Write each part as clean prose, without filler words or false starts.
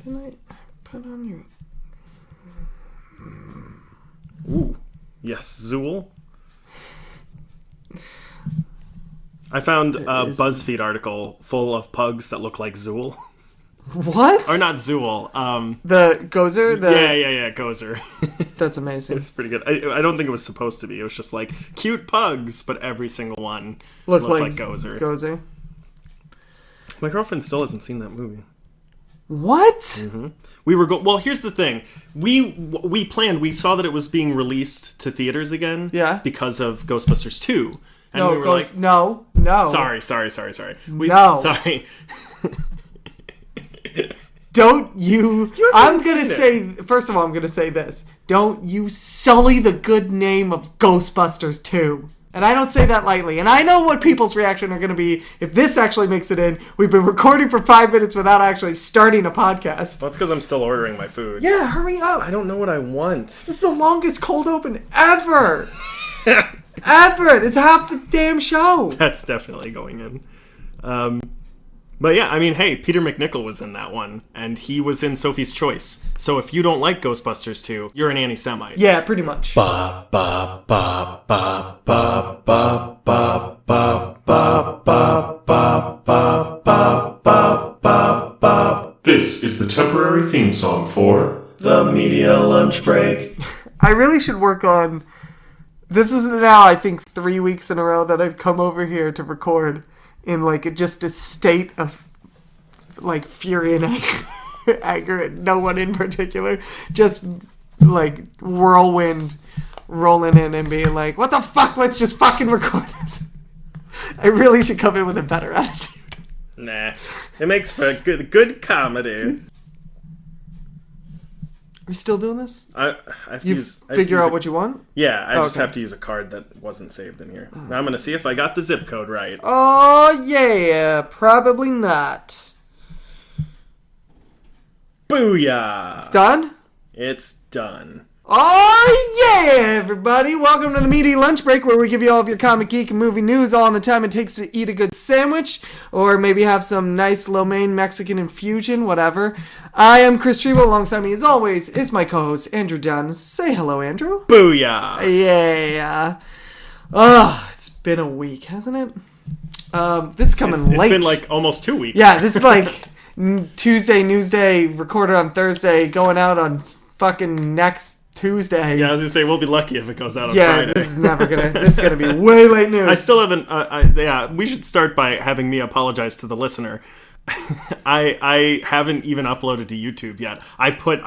Can I put on your... Ooh. Yes, Zool. I found a BuzzFeed article full of pugs that look like Zool. What? Or not Zool. The Gozer? Yeah, Gozer. That's amazing. It's pretty good. I don't think it was supposed to be. It was just like cute pugs, but every single one looked like Gozer. Gozer. My girlfriend still hasn't seen that movie. What? Mm-hmm. We were well, here's the thing. We planned. We saw that it was being released to theaters again. Yeah. Because of Ghostbusters 2. And no, we were no. Sorry. No. Sorry. Don't you... I'm going to say... First of all, I'm going to say this. Don't you sully the good name of Ghostbusters 2. And I don't say that lightly. And I know what people's reaction are going to be if this actually makes it in. We've been recording for 5 minutes without actually starting a podcast. That's because I'm still ordering my food. Yeah, hurry up. I don't know what I want. This is the longest cold open ever. Ever. It's half the damn show. That's definitely going in. But yeah, I mean, hey, Peter McNichol was in that one, and he was in Sophie's Choice. So if you don't like Ghostbusters 2, you're an anti-Semite. Yeah, pretty much. Ba ba ba ba ba ba ba ba ba ba ba ba ba ba ba. This is the temporary theme song for the Media Lunch Break. I really should work on... This is now, I think, 3 weeks in a row that I've come over here to record in, like, just a state of, like, fury and anger at no one in particular. Just, like, whirlwind rolling in and being like, what the fuck, let's just fucking record this. I really should come in with a better attitude. Nah. It makes for good comedy. Are you still doing this? You figure out what you want? Yeah, I just have to use a card that wasn't saved in here. Now I'm going to see if I got the zip code right. Oh, yeah. Probably not. Booyah! It's done? It's done. Oh, yeah, everybody. Welcome to the Media Lunch Break, where we give you all of your comic, geek, and movie news all in the time it takes to eat a good sandwich, or maybe have some nice lo mein Mexican infusion, whatever. I am Chris Trevo. Alongside me, as always, is my co-host, Andrew Dunn. Say hello, Andrew. Booyah! Yeah. Oh, it's been a week, hasn't it? This is coming late. It's been like almost 2 weeks. Yeah, this is like Tuesday, Newsday, recorded on Thursday, going out on fucking next Tuesday. Yeah, I was gonna say we'll be lucky if it goes out on Yeah, Friday. this is gonna be way late news. I still haven't. We should start by having me apologize to the listener. I haven't even uploaded to YouTube yet. I cut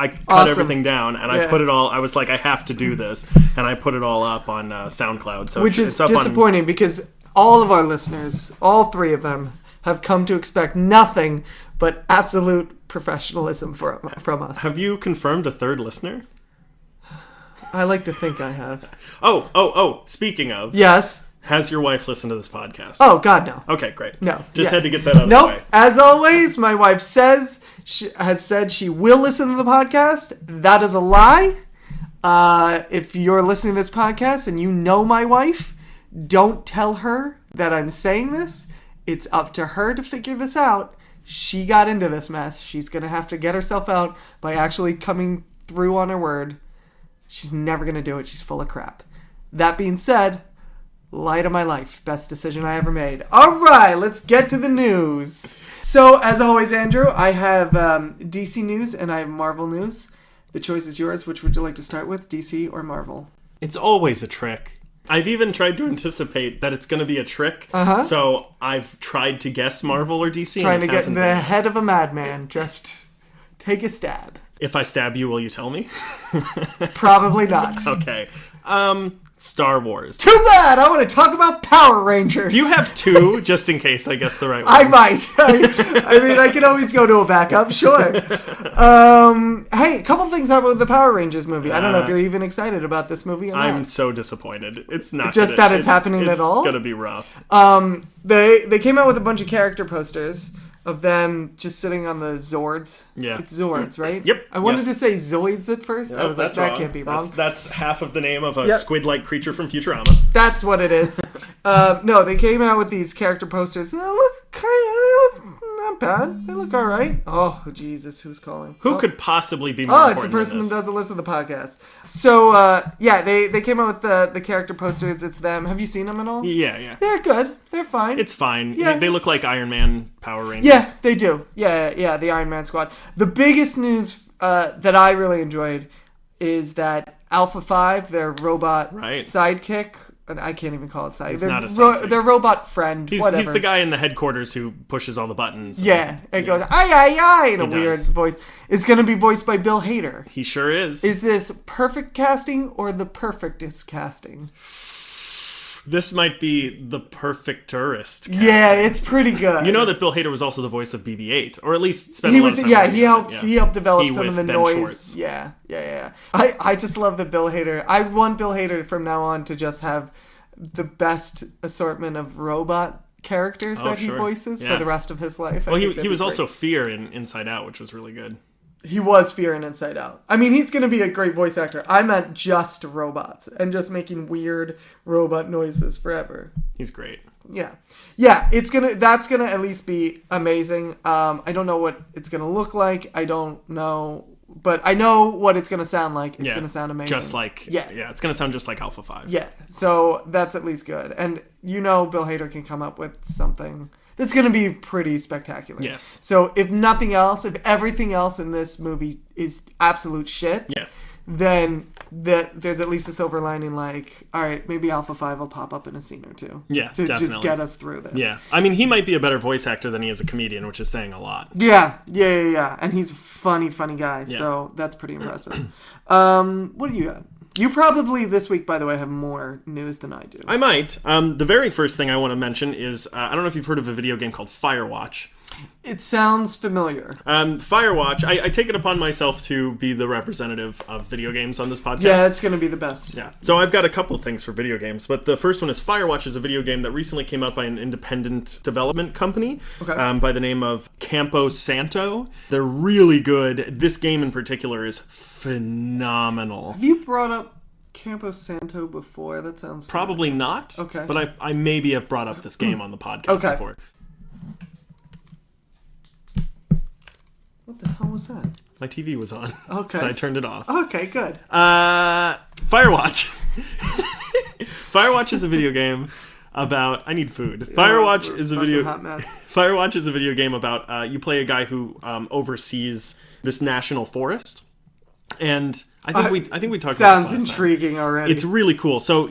everything down and I put it all. I was like, I have to do this, and I put it all up on SoundCloud. So which is disappointing because all of our listeners, all three of them, have come to expect nothing but absolute professionalism from us. Have you confirmed a third listener? I like to think I have. Oh, speaking of. Yes. Has your wife listened to this podcast? Oh, God, no. Okay, great. No. Just had to get that out of the way. As always, my wife has said she will listen to the podcast. That is a lie. If you're listening to this podcast and you know my wife, don't tell her that I'm saying this. It's up to her to figure this out. She got into this mess. She's going to have to get herself out by actually coming through on her word. She's never going to do it. She's full of crap. That being said, light of my life. Best decision I ever made. All right, let's get to the news. So, as always, Andrew, I have DC news and I have Marvel news. The choice is yours. Which would you like to start with, DC or Marvel? It's always a trick. I've even tried to anticipate that it's going to be a trick. So I've tried to guess Marvel or DC. Trying to get in the head of a madman. Just take a stab. If I stab you, will you tell me? Probably not. Okay. Star Wars. Too bad! I want to talk about Power Rangers. Do you have two, just in case I guess the right one? I might. I mean, I can always go to a backup, sure. Hey, a couple things happened with the Power Rangers movie. I don't know if you're even excited about this movie or not. I'm so disappointed. It's not just that it's happening at all? It's going to be rough. They came out with a bunch of character posters of them just sitting on the Zords. Yeah. It's Zords, right? Yep. I wanted to say Zoids at first. I was like, that can't be wrong. That's half of the name of a squid-like creature from Futurama. That's what it is. No, they came out with these character posters. They look bad. They look all right. Oh, Jesus, who's calling? Who Oh. could possibly be more Oh, it's a important person than that this? doesn't listen to the podcast. So, yeah, they came out with the character posters. It's them. Have you seen them at all? Yeah. They're good. They're fine. It's fine. Yeah, They look it's- like Iron Man, Power Rangers. Yeah, they do. Yeah, the Iron Man squad. The biggest news that I really enjoyed is that Alpha 5, their robot sidekick, and I can't even call it sidekick. He's not a sidekick. Their robot friend, whatever. He's the guy in the headquarters who pushes all the buttons. Yeah, it goes, aye, in a He weird does. voice. It's going to be voiced by Bill Hader. He sure is. Is this perfect casting or the perfectest casting? This might be the perfect tourist. Yeah, it's pretty good. You know that Bill Hader was also the voice of BB-8, or at least spent he a lot was. of time Yeah, working he on helped. it. He helped develop He some of with the Ben noise. Schwartz. Yeah. I just love that Bill Hader. I want Bill Hader from now on to just have the best assortment of robot characters that he voices for the rest of his life. Well, he was also Fear in Inside Out, which was really good. He was Fear in Inside Out. I mean, he's going to be a great voice actor. I meant just robots and just making weird robot noises forever. He's great. Yeah, that's gonna at least be amazing. I don't know what it's gonna look like. I don't know, but I know what it's gonna sound like. It's gonna sound amazing. Just like it's gonna sound just like Alpha 5. Yeah, so that's at least good. And Bill Hader can come up with something that's gonna be pretty spectacular. Yes. So if nothing else, if everything else in this movie is absolute shit, then there's at least a silver lining, like, all right, maybe Alpha 5 will pop up in a scene or two. Yeah, to definitely. just get us through this. Yeah. I mean, he might be a better voice actor than he is a comedian, which is saying a lot. Yeah. And he's a funny guy, so that's pretty impressive. What do you got? You probably, this week, by the way, have more news than I do. I might. The very first thing I want to mention is, I don't know if you've heard of a video game called Firewatch. It sounds familiar. Firewatch, I take it upon myself to be the representative of video games on this podcast. Yeah, it's going to be the best. Yeah. So I've got a couple of things for video games, but the first one is Firewatch is a video game that recently came out by an independent development company by the name of Campo Santo. They're really good. This game in particular is phenomenal. Have you brought up Campo Santo before? That sounds Probably not. Okay. But I maybe have brought up this game on the podcast before. What the hell was that? My TV was on. Okay. So I turned it off. Okay, good. Firewatch. Firewatch is a video game about... I need food. Firewatch is a video... Hot mess. Firewatch is a video game about... you play a guy who oversees this national forest. And I think we talked about this Sounds intriguing already. It's really cool. So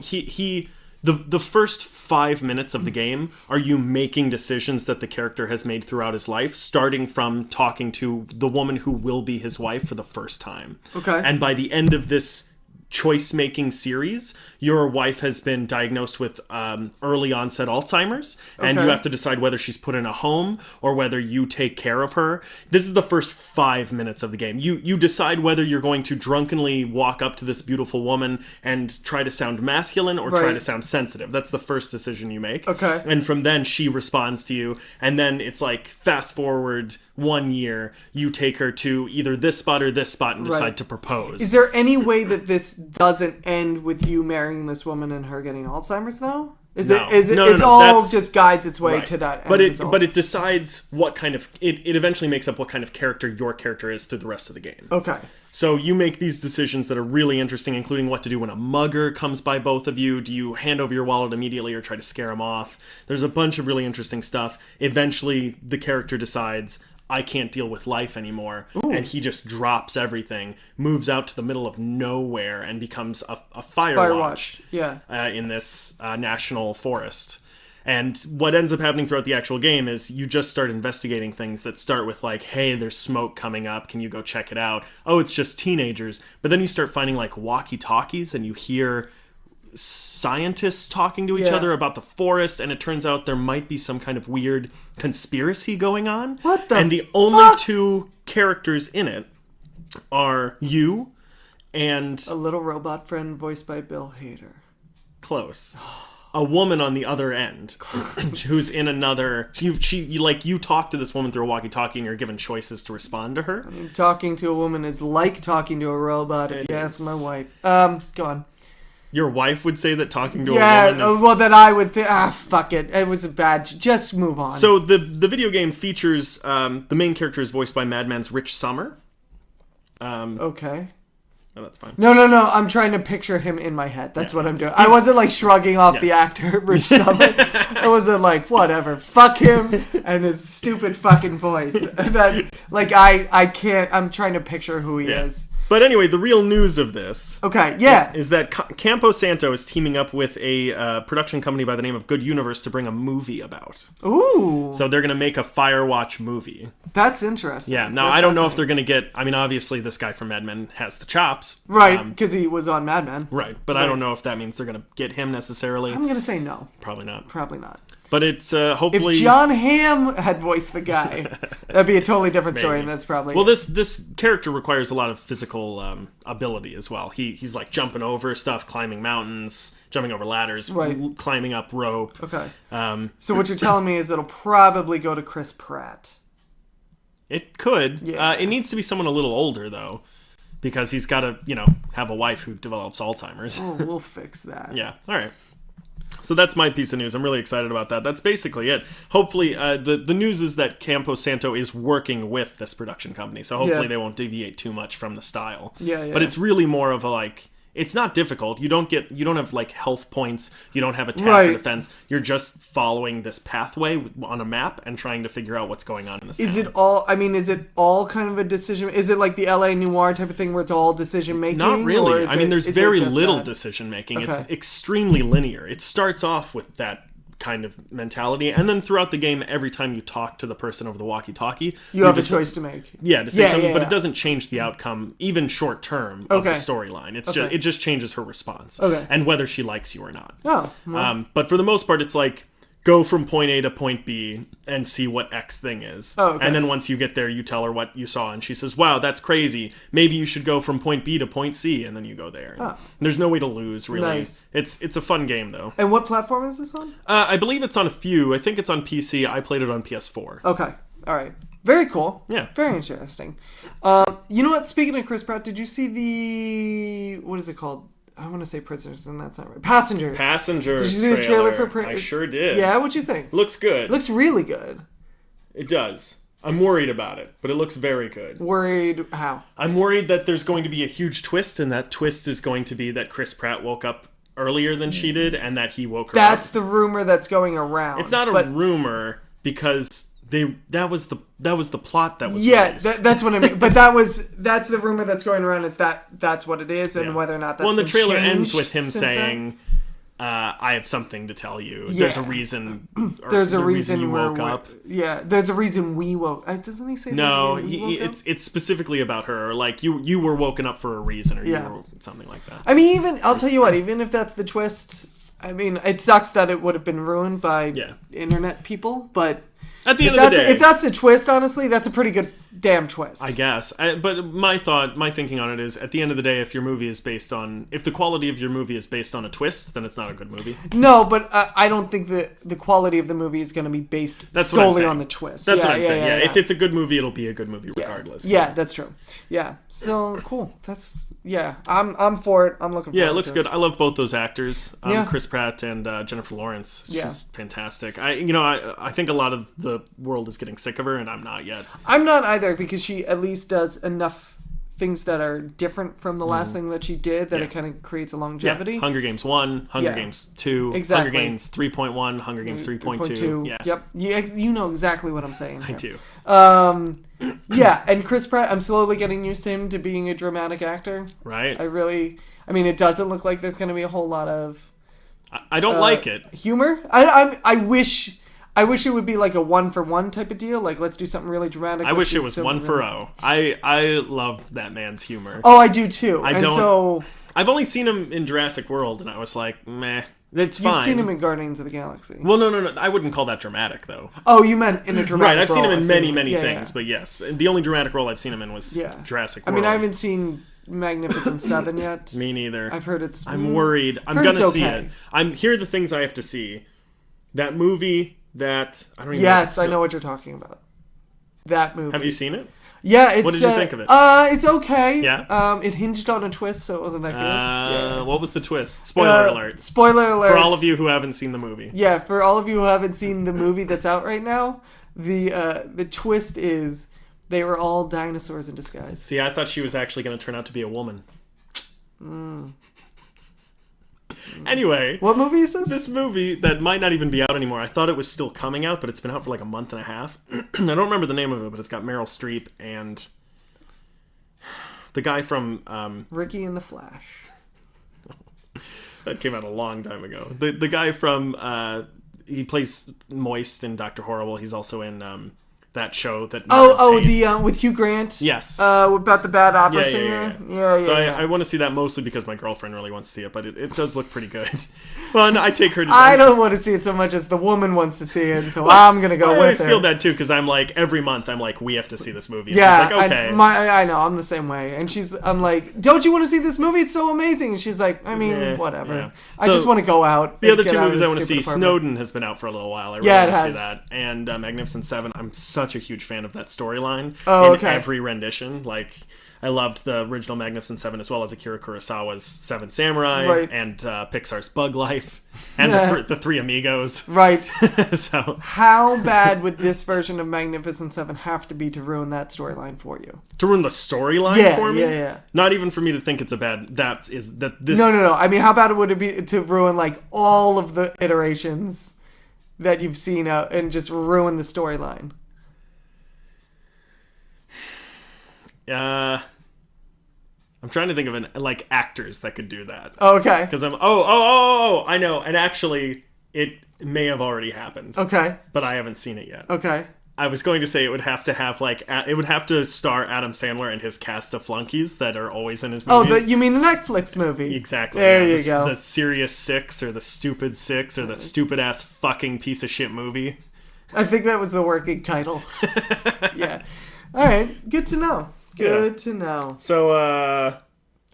the first 5 minutes of the game are you making decisions that the character has made throughout his life, starting from talking to the woman who will be his wife for the first time. Okay. And by the end of this choice-making series, your wife has been diagnosed with early onset Alzheimer's, and you have to decide whether she's put in a home or whether you take care of her. This is the first 5 minutes of the game. You decide whether you're going to drunkenly walk up to this beautiful woman and try to sound masculine or try to sound sensitive. That's the first decision you make. Okay. And from then she responds to you, and then it's like fast forward 1 year, you take her to either this spot or this spot and decide to propose. Is there any way that this doesn't end with you marrying this woman and her getting Alzheimer's though? No. It's all just guides its way to that end result. But it decides what kind of... It eventually makes up what kind of character your character is through the rest of the game. Okay. So you make these decisions that are really interesting, including what to do when a mugger comes by both of you. Do you hand over your wallet immediately or try to scare him off? There's a bunch of really interesting stuff. Eventually, the character decides... I can't deal with life anymore. Ooh. And he just drops everything, moves out to the middle of nowhere, and becomes a Firewatch in this national forest. And what ends up happening throughout the actual game is you just start investigating things that start with like, hey, there's smoke coming up. Can you go check it out? Oh, it's just teenagers. But then you start finding like walkie-talkies and you hear scientists talking to each other about the forest, and it turns out there might be some kind of weird conspiracy going on. What the And the only two characters in it are you and... a little robot friend voiced by Bill Hader. Close. A woman on the other end who's in another... You talk to this woman through a walkie-talkie and you're given choices to respond to her. I mean, talking to a woman is like talking to a robot, if you ask my wife. Go on. Your wife would say that talking to a Yeah, woman is... well, then I would think, fuck it. It was a bad... Just move on. So the video game features... the main character is voiced by Madman's Rich Sommer. Okay. Oh, that's fine. No. I'm trying to picture him in my head. That's what I'm doing. I wasn't like shrugging off the actor, Rich Sommer. I wasn't like, whatever. Fuck him and his stupid fucking voice. That, like, I can't... I'm trying to picture who he is. But anyway, the real news of this... Okay, yeah. ...is that Campo Santo is teaming up with a production company by the name of Good Universe to bring a movie about. Ooh. So they're going to make a Firewatch movie. That's interesting. Yeah, now I don't know if they're going to get... I mean, obviously this guy from Mad Men has the chops. Right, because he was on Mad Men. Right, but I don't know if that means they're going to get him necessarily. I'm going to say no. Probably not. Probably not. But it's hopefully... If Jon Hamm had voiced the guy, that'd be a totally different story, and that's probably... Well, this character requires a lot of physical ability as well. He's like jumping over stuff, climbing mountains, jumping over ladders, climbing up rope. Okay. So what you're telling me is it'll probably go to Chris Pratt. It could. Yeah. It needs to be someone a little older, though, because he's got to, have a wife who develops Alzheimer's. Oh, we'll fix that. Yeah. All right. So that's my piece of news. I'm really excited about that. That's basically it. Hopefully, the news is that Campo Santo is working with this production company, so hopefully they won't deviate too much from the style. Yeah. But it's really more of a it's not difficult. You don't have like health points. You don't have a tower defense. You're just following this pathway on a map and trying to figure out what's going on in this. Is it all kind of a decision? Is it like the LA Noire type of thing where it's all decision making? Not really. There's very little decision making. Okay. It's extremely linear. It starts off with that kind of mentality, and then throughout the game, every time you talk to the person over the walkie-talkie, you have a choice to make. Yeah, to say something, but it doesn't change the outcome, even short term, of the storyline. It just changes her response, and whether she likes you or not. Oh, well. But for the most part, it's like go from point A to point B and see what X thing is. Oh, okay. And then once you get there, you tell her what you saw, and she says, "Wow, that's crazy. Maybe you should go from point B to point C," and then you go there. Oh. There's no way to lose, really. Nice. It's a fun game, though. And what platform is this on? I believe it's on a few. I think it's on PC. I played it on PS4. Okay. All right. Very cool. Yeah. Very interesting. You know what? Speaking of Chris Pratt, did you see the... What is it called? I want to say Prisoners, and that's not right. Passengers. Did you see the trailer for I sure did. Yeah, what'd you think? Looks good. Looks really good. It does. I'm worried about it, but it looks very good. Worried how? I'm worried that there's going to be a huge twist, and that twist is going to be that Chris Pratt woke up earlier than she did, and that he woke her up. That's the rumor that's going around. It's not a rumor, because that was the plot that was released. That's what I mean. But that's the rumor that's going around. It's that's what it is, and whether or not that's and the trailer ends with him saying, "I have something to tell you. Yeah. There's a reason. There's a reason you woke up. Yeah, there's a reason we woke. Doesn't he say? No, it's specifically about her. Like you were woken up for a reason, or you were something like that. I mean, I'll tell you what. Even if that's the twist, I mean, it sucks that it would have been ruined by internet people, but. At the end of the day, if that's a twist, honestly, that's a pretty good damn twist. I guess. But my thinking on it is, at the end of the day, if the quality of your movie is based on a twist, then it's not a good movie. No, but I don't think that the quality of the movie is going to be based solely on the twist. That's what I'm saying. Yeah, if it's a good movie, it'll be a good movie regardless. Yeah, that's true. Yeah, so cool. I'm for it. I'm looking. Yeah, it looks good. I love both those actors, Chris Pratt and Jennifer Lawrence. She's fantastic. I think a lot of the world is getting sick of her, and I'm not yet. I'm not either, because she at least does enough things that are different from the last thing that she did that it kind of creates a longevity. Yeah. Hunger Games 1, Hunger Games 2, exactly. Hunger Games 3.1, Hunger Games 3.2. Yeah. Yep. You know exactly what I'm saying here. I do. Yeah, and Chris Pratt, I'm slowly getting used to him to being a dramatic actor. Right. It doesn't look like there's going to be a whole lot of... I don't like it. Humor? I wish it would be like a 1-for-1 type of deal. Like, let's do something really dramatic. I wish it was 1-for-0. I love that man's humor. Oh, I do too. I've only seen him in Jurassic World, and I was like, meh. It's fine. You've seen him in Guardians of the Galaxy. Well, no. I wouldn't call that dramatic, though. Oh, you meant in a dramatic role. Right, I've seen him in many things, but yes. The only dramatic role I've seen him in was Jurassic World. I haven't seen Magnificent Seven yet. Me neither. I've heard it's... I'm worried. I'm going to see it. Here are the things I have to see. That movie that... I don't even know. Yes, I know what you're talking about. That movie. Have you seen it? Yeah, it's, what did you think of it? It's okay. Yeah? It hinged on a twist, so it wasn't that good. Yeah. What was the twist? Spoiler alert. Spoiler alert. For all of you who haven't seen the movie. Yeah, for all of you who haven't seen the movie that's out right now, the twist is they were all dinosaurs in disguise. See, I thought she was actually going to turn out to be a woman. Anyway. What movie is this? This movie that might not even be out anymore. I thought it was still coming out, but it's been out for like a month and a half. I don't remember the name of it, but it's got Meryl Streep and the guy from... Ricky and the Flash. That came out a long time ago. The guy from... he plays Moist in Dr. Horrible. He's also in... that show that with Hugh Grant. Yes. About the bad opera singer. Yeah. So I want to see that mostly because my girlfriend really wants to see it, but it does look pretty good. Well, and I take her to... I don't want to see it so much as the woman wants to see it, so I'm going to go with her. I always feel that too, because I'm like, every month I'm like, we have to see this movie. And yeah, she's like, okay. I know, I'm the same way. And I'm like, don't you want to see this movie? It's so amazing. And she's like, I mean, whatever. Yeah. I just want to go out. The other two movies I want to see, Snowden has been out for a little while. I really want to see that. And Magnificent Seven, I'm such a huge fan of that storyline in every rendition. Like, I loved the original Magnificent Seven as well as Akira Kurosawa's Seven Samurai and Pixar's Bug Life and the Three Amigos. Right. So, how bad would this version of Magnificent Seven have to be to ruin that storyline for you? To ruin the storyline for me? Yeah. Not even for me to think it's a bad. No. I mean, how bad would it be to ruin like all of the iterations that you've seen out and just ruin the storyline? I'm trying to think of actors that could do that. Okay. Because I know. And actually, it may have already happened. Okay. But I haven't seen it yet. Okay. I was going to say it would have to have it would have to star Adam Sandler and his cast of flunkies that are always in his movies. Oh, you mean the Netflix movie? Exactly. There you go. The Serious Six or the Stupid Six or the stupid ass fucking piece of shit movie. I think that was the working title. Yeah. All right. Good to know. Good to know. So,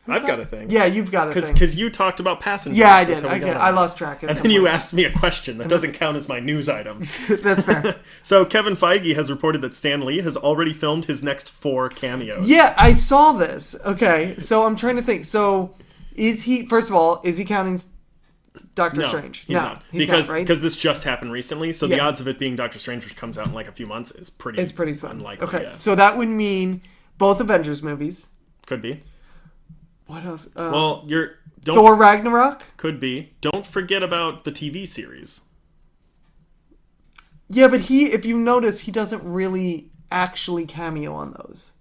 I've got a thing. Yeah, you've got a thing. Because you talked about passengers. Yeah, I did. I lost track. And then you asked me a question that doesn't count as my news item. That's fair. So Kevin Feige has reported that Stan Lee has already filmed his next 4 cameos. Yeah, I saw this. Okay, so I'm trying to think. So, first of all, is he counting Doctor Strange? He's not. Because this just happened recently, so the odds of it being Doctor Strange, which comes out in like a few months, is pretty slim. Unlikely. Okay, so that would mean both Avengers movies. Could be. What else? Thor Ragnarok? Could be. Don't forget about the TV series. Yeah, but if you notice, he doesn't really actually cameo on those.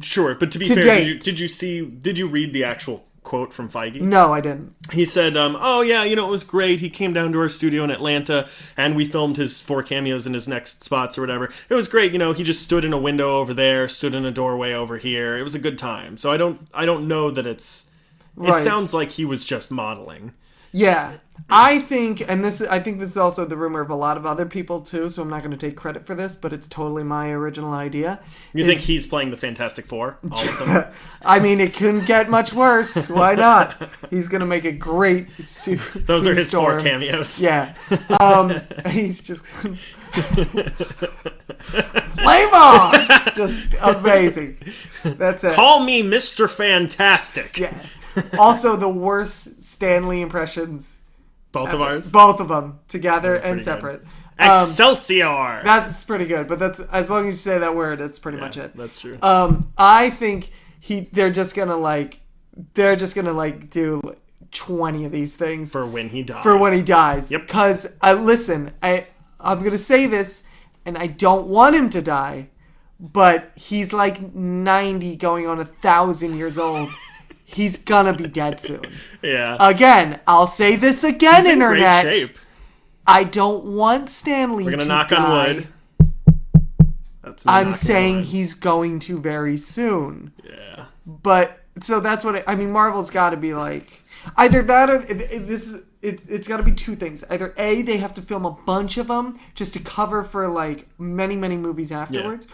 Sure, but to be fair, did you read the actual quote from Feige? No, I didn't. He said, it was great. He came down to our studio in Atlanta and we filmed his 4 cameos in his next spots or whatever. It was great. He just stood in a window over there, stood in a doorway over here. It was a good time. So I don't know that it sounds like he was just modeling. Yeah. I think this is also the rumor of a lot of other people too, so I'm not going to take credit for this, but it's totally my original idea. You think he's playing the Fantastic Four? All of them? I mean, it couldn't get much worse. Why not? He's going to make a great Sue Those are his Storm. 4 cameos. Yeah. He's just... Flame on! Just amazing. That's it. Call me Mr. Fantastic. Yeah. Also, the worst Stan Lee impressions. Both of ours? Both of them, together and separate. Excelsior! That's pretty good, but that's as long as you say that word, that's pretty much it. That's true. I think they're just gonna do 20 of these things for when he dies. Yep. Because listen, I'm gonna say this, and I don't want him to die, but he's like 90, going on 1,000 years old. He's gonna be dead soon. Yeah. Again, I'll say this again, he's Internet. In great shape. I don't want Stan Lee to die. We're gonna knock on wood. I'm saying he's going to very soon. Yeah. But so that's what Marvel's got to be like. Either that or it's got to be 2 things. Either A, they have to film a bunch of them just to cover for like many movies afterwards,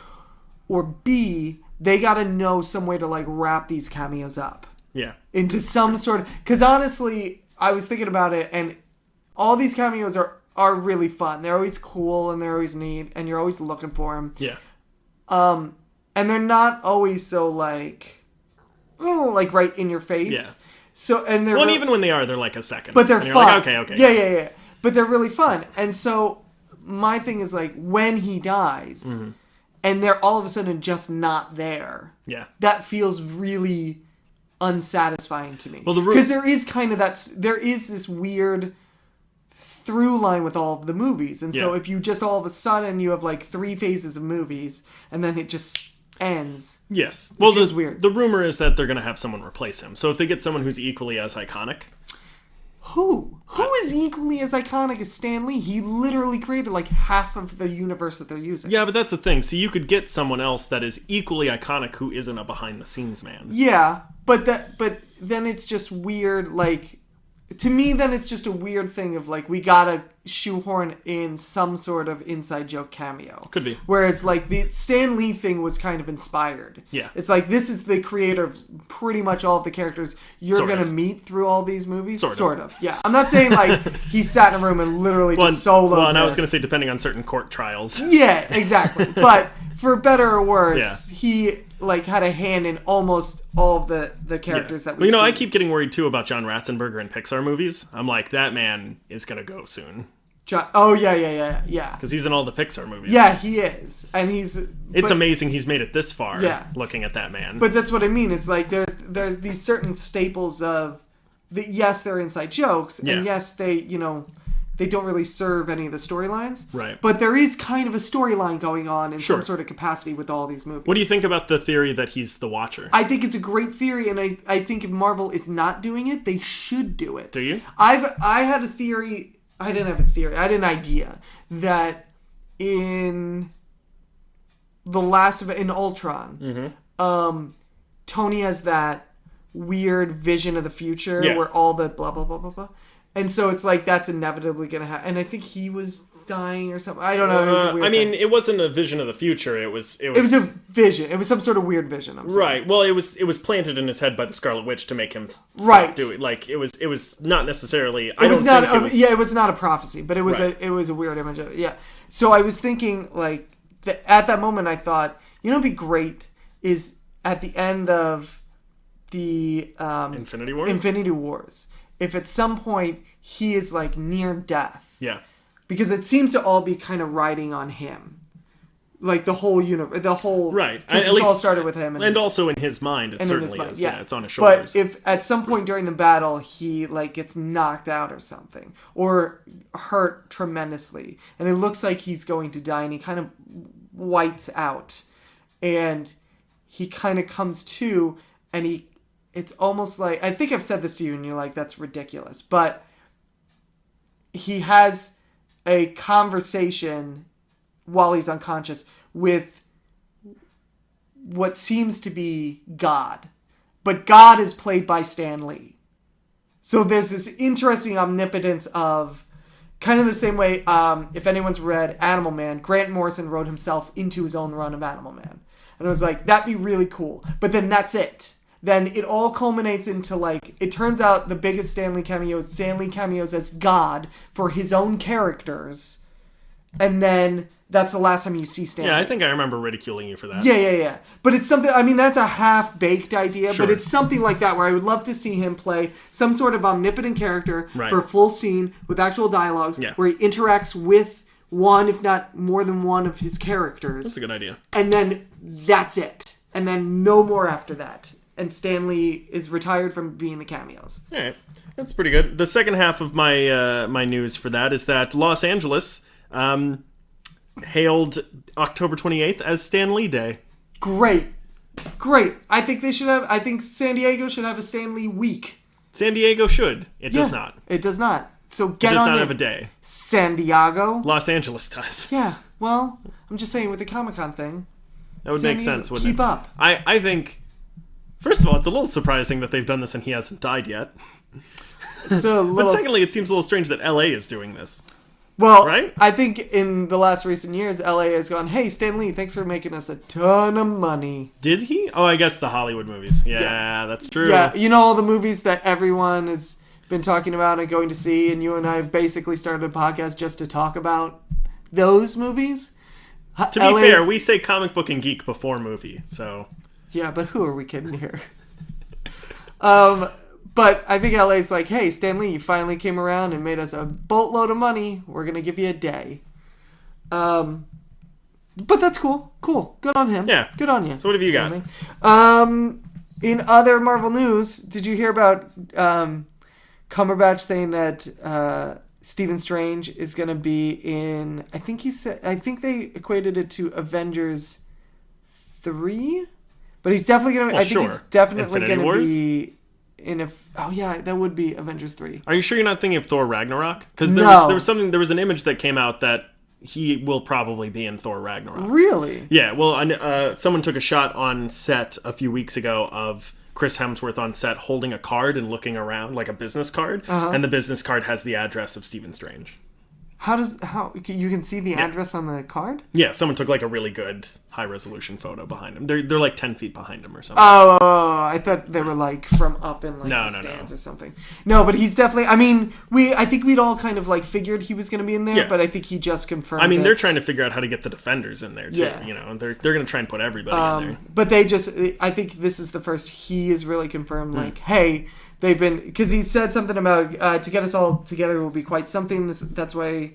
or B, they got to know some way to like wrap these cameos up. Yeah. Into some sort of... Because honestly, I was thinking about it, and all these cameos are really fun. They're always cool, and they're always neat, and you're always looking for them. Yeah. and they're not always so like, oh, like right in your face. Yeah. So and they're and even when they are, they're like a second. but they're and fun. Like, okay. Yeah. But they're really fun, and so my thing is like when he dies, and they're all of a sudden just not there. Yeah. That feels really unsatisfying to me. Well, because there is there is this weird through line with all of the movies, and so if you just all of a sudden you have like 3 phases of movies, and then it just ends. Yes. Well, feels weird. The rumor is that they're going to have someone replace him. So if they get someone who's equally as iconic. Who is equally as iconic as Stan Lee? He literally created like half of the universe that they're using. Yeah, but that's the thing. So you could get someone else that is equally iconic who isn't a behind-the-scenes man. Yeah, but then it's just weird. Like, to me, then it's just a weird thing of like we gotta shoehorn in some sort of inside joke cameo. Could be. Whereas like the Stan Lee thing was kind of inspired. Yeah. It's like this is the creator of pretty much all of the characters you're gonna meet through all these movies. Sort of. Yeah. I'm not saying like he sat in a room and literally just soloed. Well, and I was gonna say depending on certain court trials. Yeah, exactly. But for better or worse, he like had a hand in almost all of the characters that we Well, I keep getting worried too about John Ratzenberger in Pixar movies. I'm like, that man is gonna go soon. Oh yeah. Because he's in all the Pixar movies. Yeah, he is, and It's amazing he's made it this far. Yeah. Looking at that man. But that's what I mean. It's like there's these certain staples of, yes, they're inside jokes, and yes, they don't really serve any of the storylines. Right. But there is kind of a storyline going on in some sort of capacity with all these movies. What do you think about the theory that he's the Watcher? I think it's a great theory, and I think if Marvel is not doing it, they should do it. Do you? I had a theory. I didn't have a theory. I had an idea that in in Ultron, Tony has that weird vision of the future where all the blah blah blah blah blah, and so it's like that's inevitably gonna happen. And I think he was dying or something. I don't know. It was a weird thing. It wasn't a vision of the future. It was a vision. It was some sort of weird vision. I'm sorry. Right. Well, it was planted in his head by the Scarlet Witch to make him stop do it. Like it was not necessarily. It was not a prophecy, but it was a weird image of it. Yeah. So I was thinking like at that moment I thought, what'd be great is at the end of the Infinity Wars, if at some point he is like near death. Yeah. Because it seems to all be kind of riding on him. Like the whole universe, Right. Because it all started with him. And also in his mind, it certainly is. Yeah, it's on his shoulders. But if at some point during the battle, he like gets knocked out or something, or hurt tremendously, and it looks like he's going to die, and he kind of whites out, and he kind of comes to, and it's almost like, I think I've said this to you, and you're like, that's ridiculous, but he has a conversation while he's unconscious with what seems to be God. But God is played by Stan Lee. So there's this interesting omnipotence of, kind of the same way, if anyone's read Animal Man, Grant Morrison wrote himself into his own run of Animal Man. And it was like, that'd be really cool. But then that's it. Then it all culminates into like, it turns out the biggest Stan Lee cameos as God for his own characters. And then that's the last time you see Stan Lee. Yeah, I think I remember ridiculing you for that. Yeah. But it's something, that's a half-baked idea, but it's something like that where I would love to see him play some sort of omnipotent character for a full scene with actual dialogues where he interacts with one, if not more than one of his characters. That's a good idea. And then that's it. And then no more after that. And Stan Lee is retired from being the cameos. All right. That's pretty good. The second half of my my news for that is that Los Angeles hailed October 28th as Stan Lee Day. Great. I think San Diego should have a Stan Lee week. San Diego should. It does not. It does not. So get on it. It does not have a day. San Diego. Los Angeles does. Yeah. Well, I'm just saying with the Comic-Con thing. That would make sense, wouldn't it? Keep up. I think... First of all, it's a little surprising that they've done this and he hasn't died yet. But secondly, it seems a little strange that LA is doing this. Well, right? I think in the last recent years, LA has gone, hey, Stan Lee, thanks for making us a ton of money. Did he? Oh, I guess the Hollywood movies. Yeah, that's true. Yeah, all the movies that everyone has been talking about and going to see, and you and I basically started a podcast just to talk about those movies. To be fair, we say comic book and geek before movie, so... Yeah, but who are we kidding here? But I think LA's like, hey, Stan Lee, you finally came around and made us a boatload of money. We're going to give you a day. But that's cool. Cool. Good on him. Yeah. Good on you. So what have you Stan Lee. In other Marvel news, did you hear about Cumberbatch saying that Stephen Strange is going to be in... I think they equated it to Avengers 3? But he's definitely going to... I think he's definitely going to be... that would be Avengers 3. Are you sure you're not thinking of Thor Ragnarok? Because there was an image that came out that he will probably be in Thor Ragnarok. Really? Yeah, well, someone took a shot on set a few weeks ago of Chris Hemsworth on set holding a card and looking around like a business card, and the business card has the address of Stephen Strange. How you can see the address on the card? Yeah, someone took like a really good high resolution photo behind him. They're like 10 feet behind him or something. Oh, I thought they were like from up in like the stands or something. No, but he's definitely. I mean, I think we'd all kind of like figured he was going to be in there, but I think he just confirmed. I mean, they're trying to figure out how to get the Defenders in there too. Yeah. You know, they're going to try and put everybody in there. But I think this is the first he is really confirmed. Like, hey. They've been, because he said something about to get us all together will be quite something. That's why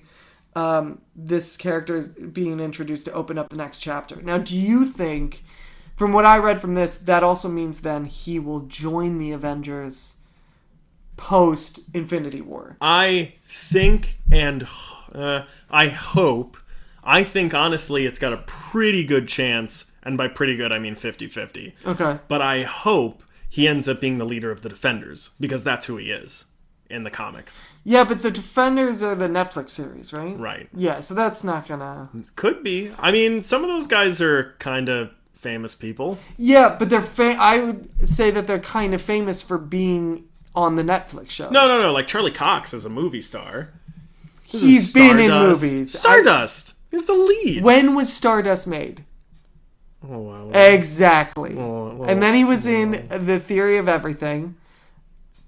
this character is being introduced to open up the next chapter. Now, do you think, from what I read from this, that also means then he will join the Avengers post Infinity War? I think, and I hope. I think, honestly, it's got a pretty good chance, and by pretty good, I mean 50-50. Okay. But I hope he ends up being the leader of the Defenders, because that's who he is in the comics. Yeah, but the Defenders are the Netflix series, right? Right. Yeah, so that's not gonna... Could be. I mean, some of those guys are kind of famous people. Yeah, but I would say that they're kind of famous for being on the Netflix shows. No. Like Charlie Cox is a movie star. He's been in movies. Stardust. He's the lead. When was Stardust made? Oh, wow. Exactly. And then he was in The Theory of Everything,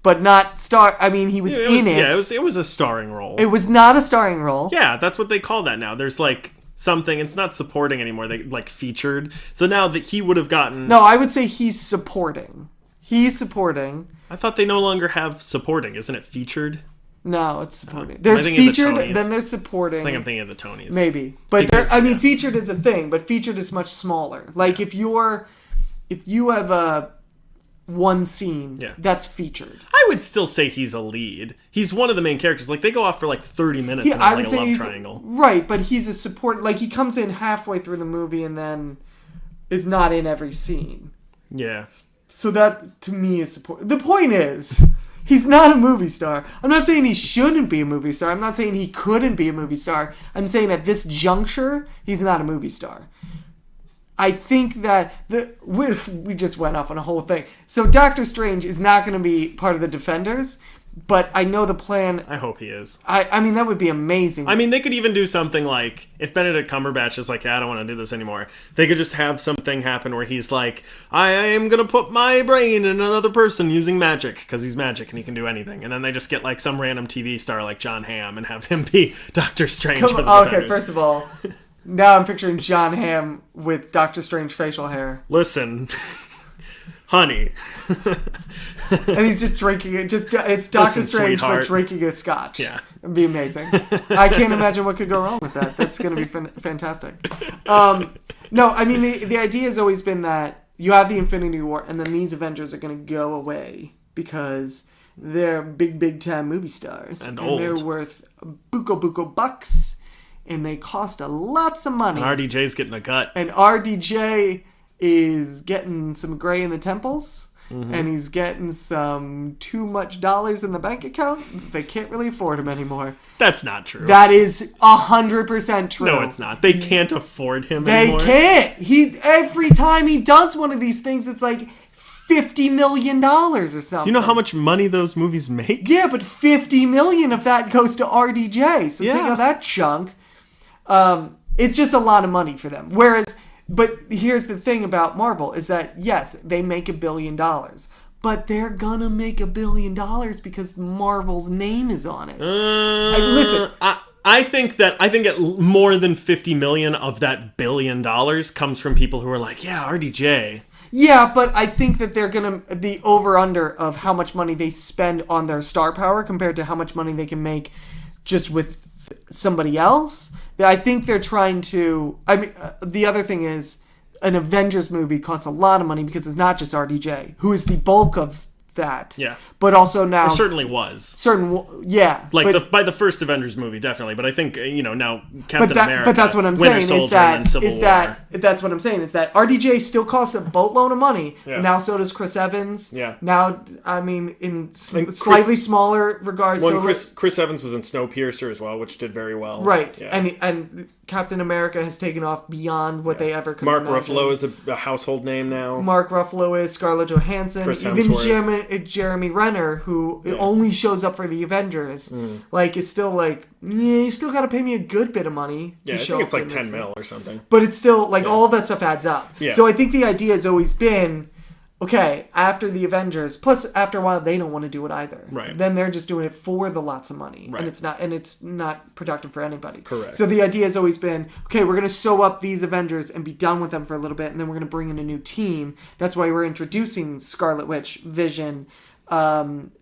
but not he was in it. Yeah, it was a starring role. It was not a starring role. Yeah, that's what they call that now. There's like something, it's not supporting anymore. They like featured. So now that he would have gotten... No, I would say he's supporting. He's supporting. I thought they no longer have supporting. Isn't it featured? No, it's supporting. There's featured, then there's supporting. I think I'm thinking of the Tonys. Maybe. But featured is a thing, but featured is much smaller. Like if you have one scene, that's featured. I would still say he's a lead. He's one of the main characters. Like they go off for like 30 minutes in like a love triangle. Right, but he's a support. Like he comes in halfway through the movie and then is not in every scene. Yeah. So that to me is support. The point is, he's not a movie star. I'm not saying he shouldn't be a movie star. I'm not saying he couldn't be a movie star. I'm saying at this juncture, he's not a movie star. I think that we just went off on a whole thing. So Doctor Strange is not going to be part of the Defenders, but I know the plan. I hope he is. I mean, that would be amazing. I mean, they could even do something like, if Benedict Cumberbatch is like, I don't want to do this anymore, they could just have something happen where he's like, I am going to put my brain in another person using magic, because he's magic and he can do anything. And then they just get like some random TV star like Jon Hamm and have him be Doctor Strange for the Defenders. Okay, first of all, now I'm picturing Jon Hamm with Doctor Strange facial hair. Listen, honey. And he's just drinking it. It's Doctor Strange, sweetheart. but drinking a scotch. Yeah. It'd be amazing. I can't imagine what could go wrong with that. That's going to be fantastic. No, I mean, the idea has always been that you have the Infinity War, and then these Avengers are going to go away because they're big time movie stars. And old. They're worth buco bucks, and they cost lots of money. And RDJ's getting a cut. And RDJ is getting some gray in the temples. Mm-hmm. And he's getting some too much dollars in the bank account. They can't really afford him anymore. That's not true. That is 100% true. No, it's not. They can't afford him anymore. They can't. Every time he does one of these things, it's like $50 million or something. You know how much money those movies make? Yeah, but $50 million of that goes to RDJ. So take out that chunk. It's just a lot of money for them. But here's the thing about Marvel is that, yes, they make $1 billion. But they're gonna make $1 billion because Marvel's name is on it. Listen, I think more than 50 million of that $1 billion comes from people who are like, yeah, RDJ. Yeah, but I think that they're going to the over-under of how much money they spend on their star power compared to how much money they can make just with somebody else. I think they're trying to... I mean, the other thing is, an Avengers movie costs a lot of money because it's not just RDJ, who is the bulk of that. Yeah. But also now... It certainly was. Yeah. Like, by the first Avengers movie, definitely. But I think, now Captain America... But that's what I'm Winter saying, Soldier, and Civil War. That's what I'm saying, is that RDJ still costs a boatload of money. Yeah. And now so does Chris Evans. Yeah. Now, I mean, in slightly smaller regards... Well, Chris Evans was in Snowpiercer as well, which did very well. Right. Yeah. And Captain America has taken off beyond what they ever could Mark imagine. Ruffalo is a household name now. Mark Ruffalo is, Scarlett Johansson, Chris even Hemsworth. Jeremy Renner, who only shows up for the Avengers, is still like, you still gotta pay me a good bit of money to show up. I think it's like 10 mil or something. But it's still, all of that stuff adds up. Yeah. So I think the idea has always been, okay, after the Avengers, plus after a while they don't want to do it either. Right. Then they're just doing it for the lots of money. Right. And it's not productive for anybody. Correct. So the idea has always been, okay, we're going to sew up these Avengers and be done with them for a little bit, and then we're going to bring in a new team. That's why we're introducing Scarlet Witch, Vision, Falcon,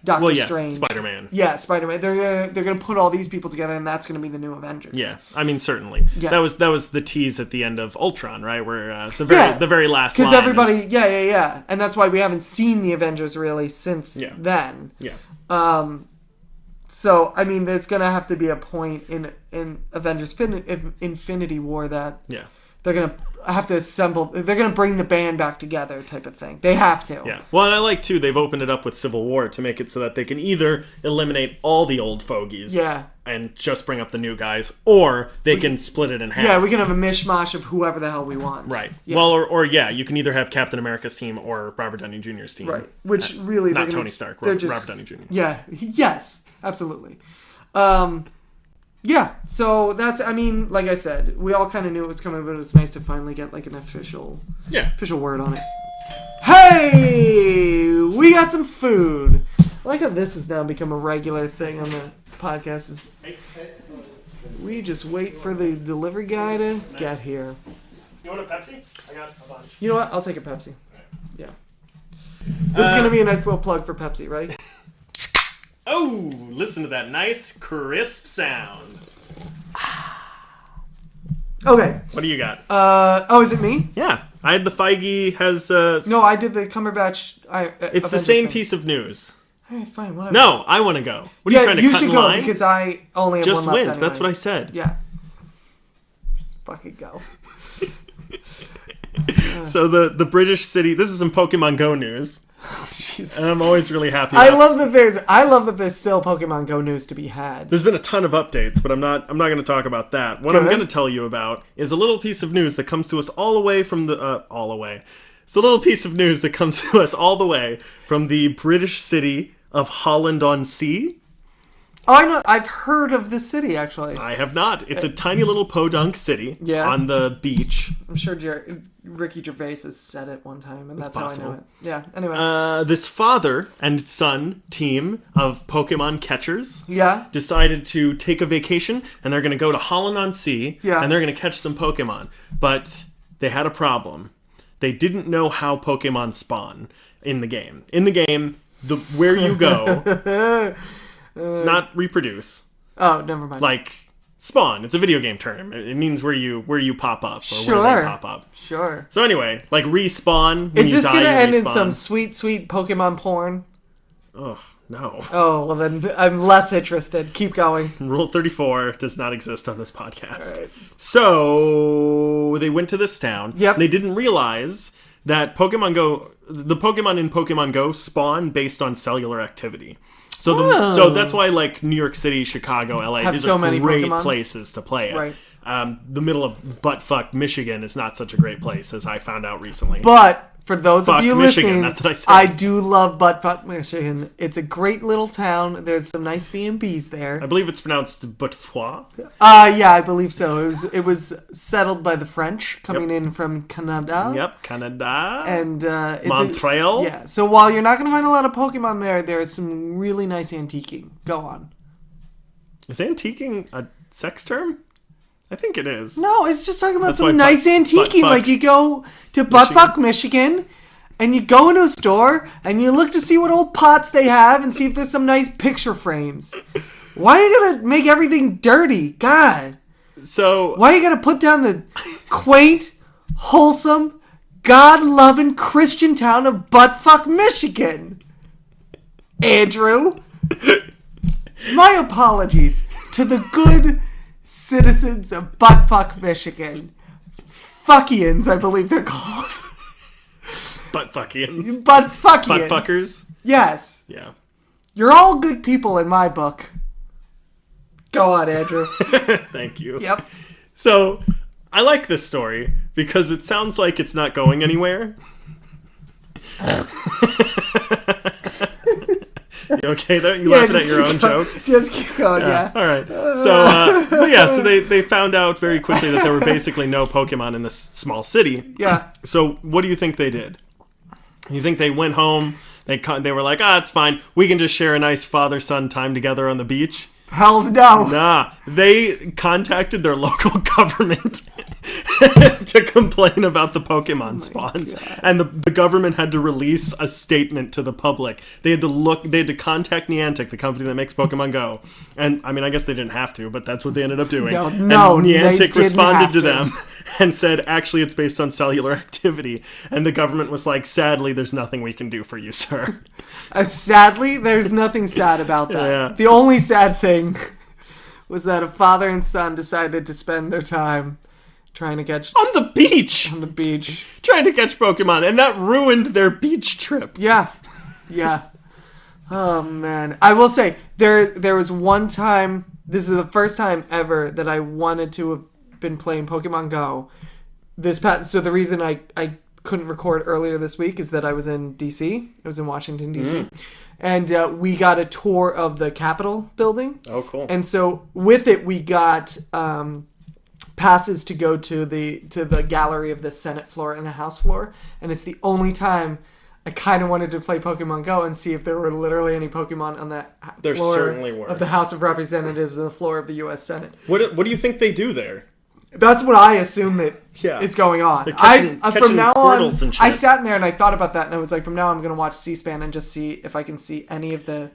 Doctor Strange, Spider-Man. Yeah, Spider-Man. They're gonna put all these people together, and that's gonna be the new Avengers. Yeah, I mean certainly. Yeah. That was the tease at the end of Ultron, right? Where the very last line. Because everybody, and that's why we haven't seen the Avengers really since then. Yeah. So I mean, there's gonna have to be a point in Avengers Infinity War that they're gonna have to assemble. They're gonna bring the band back together, type of thing. They have to. Yeah. Well, and I like too. They've opened it up with Civil War to make it so that they can either eliminate all the old fogies, and just bring up the new guys, or they can split it in half. Yeah, we can have a mishmash of whoever the hell we want. Right. Yeah. Well, or you can either have Captain America's team or Robert Downey Jr.'s team. Right. Which really not Tony Stark. Robert Downey Jr. Yeah. Yes. Absolutely. Yeah, so that's, I mean, like I said, we all kind of knew it was coming, but it was nice to finally get like an official word on it. Hey, we got some food. I like how this has now become a regular thing on the podcast. We just wait for the delivery guy to get here. You want a Pepsi? I got a bunch. You know what? I'll take a Pepsi. Yeah. This is going to be a nice little plug for Pepsi, right? Oh, listen to that nice, crisp sound. Okay. What do you got? Is it me? Yeah. I had the Feige has... No, I did the Cumberbatch... it's the same piece of news. Hey, fine, whatever. No, I want to go. What are you trying to cut in line? You should go because I only have just one left went. anyway. That's what I said. Yeah. Just fucking go. So the British city... This is some Pokemon Go news. Jesus. And I'm always really happy. I love that there's still Pokemon Go news to be had. There's been a ton of updates, but I'm not going to talk about that. What I'm going to tell you about is a little piece of news that comes to us all the way from the It's a little piece of news that comes to us all the way from the British city of Holland-on-Sea. Oh, I know. I've heard of this city, actually. I have not. It's a tiny little podunk city on the beach. I'm sure Ricky Gervais has said it one time, and that's how I know it. Yeah, anyway. This father and son team of Pokemon catchers decided to take a vacation, and they're going to go to Holland-on-Sea, and they're going to catch some Pokemon. But they had a problem. They didn't know how Pokemon spawn in the game. In the game, where you go... not reproduce. Oh, never mind. Like spawn. It's a video game term. It means where you pop up or where they pop up. Sure. So anyway, like respawn. When Is this going to end in some sweet, sweet Pokemon porn? Oh, no. Oh, well then I'm less interested. Keep going. Rule 34 does not exist on this podcast. Right. So they went to this town. Yep. They didn't realize that the Pokemon in Pokemon Go spawn based on cellular activity. So that's why, like, New York City, Chicago, LA, these are great places to play it. Right. The middle of buttfuck Michigan is not such a great place, as I found out recently. But for those of you Michigan, listening, that's what I said. I do love buttfuck Michigan. It's a great little town. There's some nice B&Bs there. I believe it's pronounced Buttfoy. Yeah, I believe so. It was settled by the French coming in from Canada. Yep, Canada. And Montreal. So while you're not going to find a lot of Pokemon there is some really nice antiquing. Go on. Is antiquing a sex term? I think it is. No, it's just talking about That's some why nice antiquing. Like you go to Buttfuck, Michigan, and you go into a store, and you look to see what old pots they have and see if there's some nice picture frames. Why are you going to make everything dirty? God. So why are you going to put down the quaint, wholesome, God-loving Christian town of Buttfuck, Michigan? Andrew? My apologies to the good citizens of Buttfuck, Michigan. Fuckians, I believe they're called. Buttfuckians. Buttfuckians. Buttfuckers? Yes. Yeah. You're all good people in my book. Go on, Andrew. Thank you. Yep. So, I like this story because it sounds like it's not going anywhere. You okay there? You laughing at your own joke? Just keep going, yeah. All right. So, they found out very quickly that there were basically no Pokemon in this small city. Yeah. So, what do you think they did? You think they went home, they were like, it's fine. We can just share a nice father-son time together on the beach? Hells no. Nah, they contacted their local government to complain about the Pokemon spawns. God. And the government had to release a statement to the public. They had to contact Niantic, the company that makes Pokemon Go. And, I mean, I guess they didn't have to, but that's what they ended up doing. No, and Niantic responded to them and said, actually, it's based on cellular activity. And the government was like, sadly, there's nothing we can do for you, sir. Sadly, there's nothing sad about that. Yeah. The only sad thing was that a father and son decided to spend their time trying to catch... On the beach! Trying to catch Pokemon, and that ruined their beach trip. Yeah. Oh, man. I will say, there was one time... This is the first time ever that I wanted to have been playing Pokemon Go. So the reason I couldn't record earlier this week is that I was in D.C. I was in Washington, D.C. And we got a tour of the Capitol building. Oh, cool. And so with it, we got passes to go to the gallery of the Senate floor and the House floor. And it's the only time I kind of wanted to play Pokemon Go and see if there were literally any Pokemon on that floor certainly were. Of the House of Representatives and the floor of the U.S. Senate. What do you think they do there? That's what I assume that it's going on. From now on, I sat in there and I thought about that, and I was like, from now on, I'm going to watch C-SPAN and just see if I can see any of the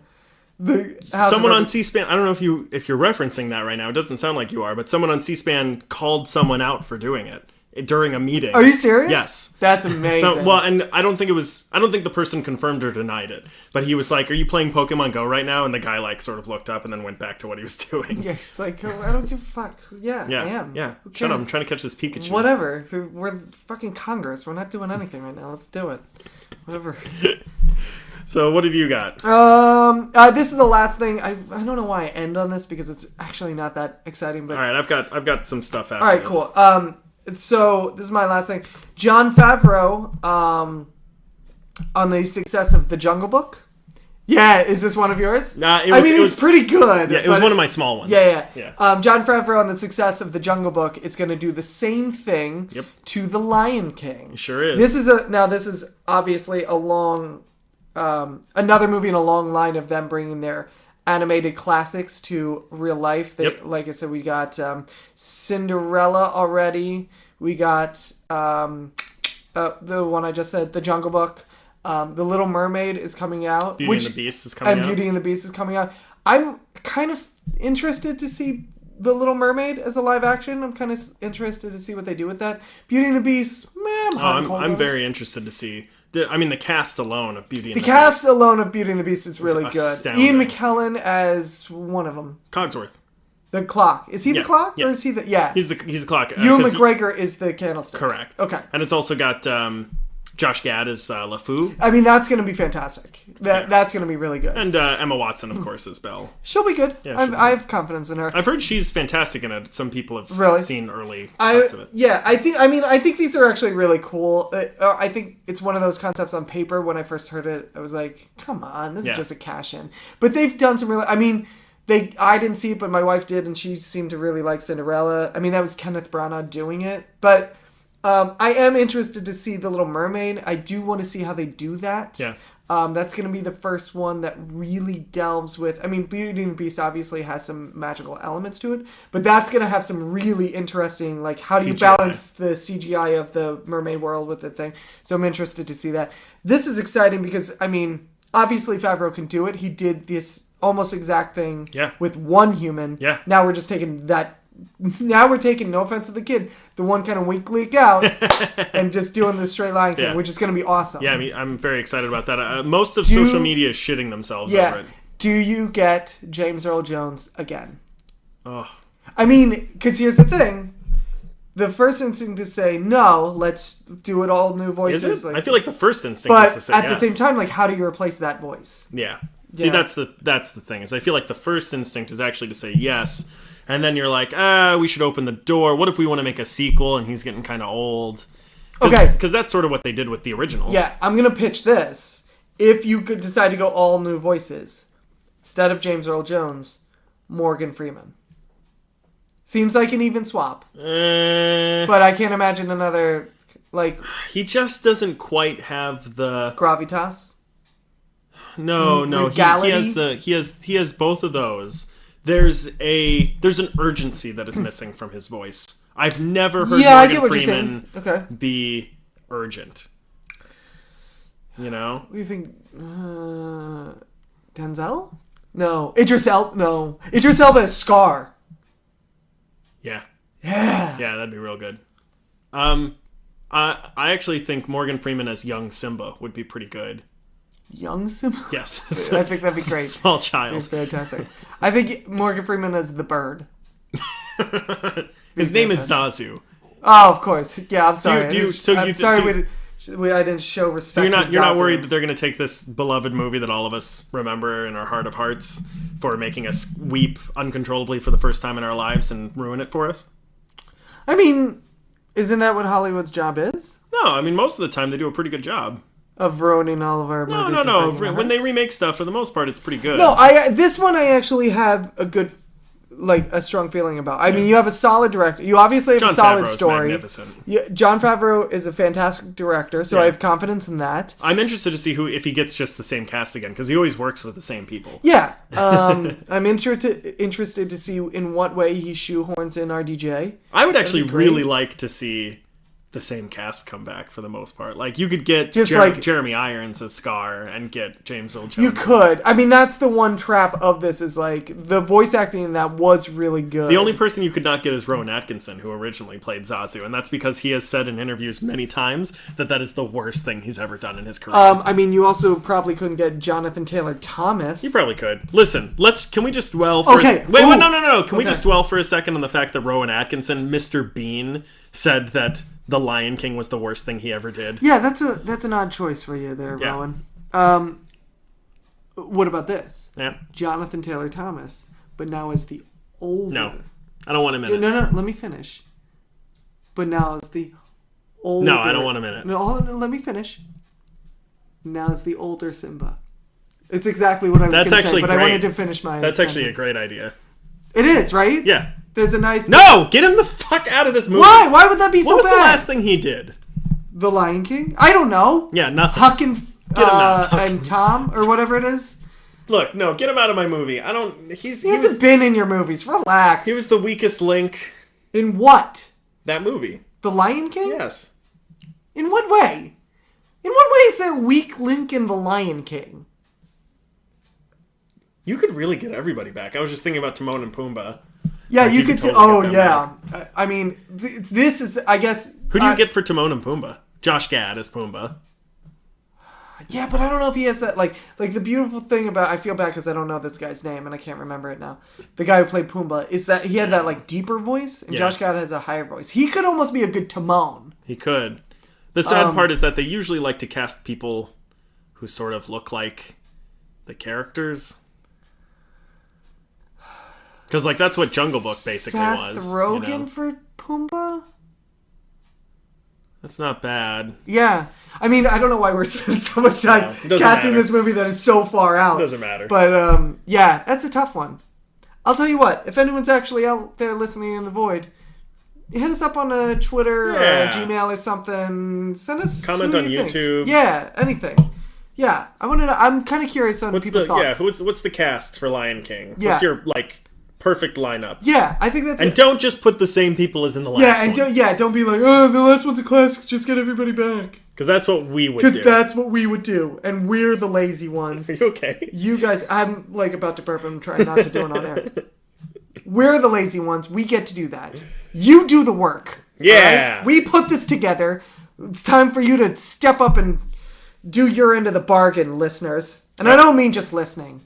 someone on C-SPAN. I don't know if you're referencing that right now. It doesn't sound like you are, but someone on C-SPAN called someone out for doing it during a meeting. Are you serious? Yes. That's amazing. And I don't think the person confirmed or denied it, but he was like, "Are you playing Pokemon Go right now?" And the guy like sort of looked up and then went back to what he was doing. Yeah, he's like, I don't give a fuck. Yeah, I am. Yeah. Shut up! I'm trying to catch this Pikachu. Whatever. We're fucking Congress. We're not doing anything right now. Let's do it. Whatever. So what have you got? This is the last thing. I don't know why I end on this because it's actually not that exciting. But all right, I've got some stuff after. All right, cool. So this is my last thing. Jon Favro, on the success of The Jungle Book. Yeah, is this one of yours? It's pretty good. Yeah, it was one of my small ones. Yeah. Jon Favro on the success of The Jungle Book is going to do the same thing to The Lion King. It sure is. This is obviously a long, another movie in a long line of them bringing their animated classics to real life. Like I said, we got Cinderella already. We got the one I just said, The Jungle Book. The Little Mermaid is coming out. Beauty and the Beast is coming out. And Beauty and the Beast is coming out. I'm kind of interested to see The Little Mermaid as a live action. I'm kind of interested to see what they do with that. Beauty and the Beast, I'm very interested to see. The cast alone of Beauty and the Beast. The cast alone of Beauty and the Beast is really good. Astounding. Ian McKellen as one of them. Cogsworth. The clock. Is he the clock? Yeah. Or is he the... Yeah. He's the clock. Ewan McGregor is the candlestick. Correct. Okay. And it's also got Josh Gad as LeFou. That's going to be fantastic. That's going to be really good. And Emma Watson, of course, as Belle. She'll be good. Yeah, I have confidence in her. I've heard she's fantastic in it. Some people have seen early parts of it. Yeah, I think these are actually really cool. I think it's one of those concepts on paper. When I first heard it, I was like, come on, this is just a cash-in. But they've done some really... I didn't see it, but my wife did, and she seemed to really like Cinderella. That was Kenneth Branagh doing it. But I am interested to see The Little Mermaid. I do want to see how they do that. Yeah. That's going to be the first one that really delves with... I mean, Beauty and the Beast obviously has some magical elements to it, but that's going to have some really interesting, like, how do you balance the CGI of the mermaid world with the thing? So I'm interested to see that. This is exciting because, I mean, obviously Favro can do it. He did this almost exact thing with one human. Yeah. Now we're just taking that... Now we're taking, no offense to the kid, the one kind of wink leak out and just doing the straight Lion King, which is going to be awesome. Yeah, I mean, I'm very excited about that. Most of social media is shitting themselves over it. Do you get James Earl Jones again? Oh. I mean, because here's the thing. The first instinct to say, no, let's do it all new voices. Is it? Like, I feel like the first instinct is to say But at the same time, like, how do you replace that voice? Yeah. See, that's the thing, is I feel like the first instinct is actually to say yes. And then you're like, we should open the door. What if we want to make a sequel and he's getting kind of old? Okay. Because that's sort of what they did with the original. Yeah, I'm going to pitch this. If you could decide to go all new voices, instead of James Earl Jones, Morgan Freeman. Seems like an even swap. But I can't imagine another, like... He just doesn't quite have the... Gravitas? No. He has both of those. There's an urgency that is missing from his voice. I've never heard Morgan Freeman be urgent. You know? What do you think? Denzel? No. Idris Elba as Scar. Yeah. Yeah. Yeah, that'd be real good. I actually think Morgan Freeman as young Simba would be pretty good. Young Simba? Yes. I think that'd be great. Small child. It's fantastic. I think Morgan Freeman as the bird. His name is Zazu. Oh, of course. Yeah, I'm sorry. I'm sorry I didn't show respect. So you're not worried that they're going to take this beloved movie that all of us remember in our heart of hearts for making us weep uncontrollably for the first time in our lives and ruin it for us? I mean, isn't that what Hollywood's job is? No, I mean, most of the time they do a pretty good job. Of ruining all of our movies. No. When they remake stuff, for the most part, it's pretty good. No, this one I actually have a strong feeling about. I mean, you have a solid director. You obviously have a solid story. Magnificent. Jon Favro is a fantastic director, so I have confidence in that. I'm interested to see if he gets just the same cast again, because he always works with the same people. Yeah. I'm interested to see in what way he shoehorns in RDJ. I would actually really like to see the same cast come back for the most part. Like, you could get Jeremy Irons as Scar and get James Earl Jones. You could. I mean, that's the one trap of this, is like the voice acting in that was really good. The only person you could not get is Rowan Atkinson, who originally played Zazu, and that's because he has said in interviews many times that is the worst thing he's ever done in his career. I mean, you also probably couldn't get Jonathan Taylor Thomas. You probably could. Listen, can we just dwell for no. Can we just dwell for a second on the fact that Rowan Atkinson, Mr. Bean, said that The Lion King was the worst thing he ever did? Yeah, that's an odd choice for you there, Rowan. What about this? Yeah. Jonathan Taylor Thomas, but now as the older... No, I don't want a minute. No, let me finish. But now as the older... No, I don't want a minute. No, let me finish. Now as the older Simba. It's exactly what I was going to say, but I wanted to finish my That's sentence. actually a great idea. It is, right? Yeah. There's a nice... No! Get him the fuck out of this movie! Why? Why would that be so bad? What was the last thing he did? The Lion King? I don't know. Yeah, nothing. Huck and Tom, or whatever it is. Look, no, get him out of my movie. He hasn't been in your movies. Relax. He was the weakest link. In what? That movie. The Lion King? Yes. In what way? In what way is there a weak link in The Lion King? You could really get everybody back. I was just thinking about Timon and Pumbaa. Yeah, you could. Totally back. I mean, this is, I guess. Who do you get for Timon and Pumbaa? Josh Gad as Pumbaa. Yeah, but I don't know if he has that. Like the beautiful thing about, I feel bad because I don't know this guy's name and I can't remember it now. The guy who played Pumbaa is that he had that like deeper voice, and Josh Gad has a higher voice. He could almost be a good Timon. He could. The sad part is that they usually like to cast people who sort of look like the characters. Because, like, that's what Jungle Book basically was. Seth Rogen for Pumbaa? That's not bad. Yeah. I mean, I don't know why we're spending so much time casting this movie that is so far out. It doesn't matter. But, yeah, that's a tough one. I'll tell you what. If anyone's actually out there listening in the void, hit us up on Twitter Yeah. or Gmail or something. Send us Comment what on you think. YouTube. Yeah, anything. Yeah, I want to know. I'm kind of curious on people's thoughts. What's the cast for Lion King? Yeah. What's your perfect lineup? Yeah, I think that's And it. don't just put the same people as in the last one. Don't be like, oh, the last one's a classic. Just get everybody back. Because that's what we would do. Because that's what we would do, and we're the lazy ones. Are you okay? You guys, I'm like about to burp. I'm trying not to do it on air. We're the lazy ones. We get to do that. You do the work. Yeah. Right? We put this together. It's time for you to step up and do your end of the bargain, listeners. And I don't mean just listening.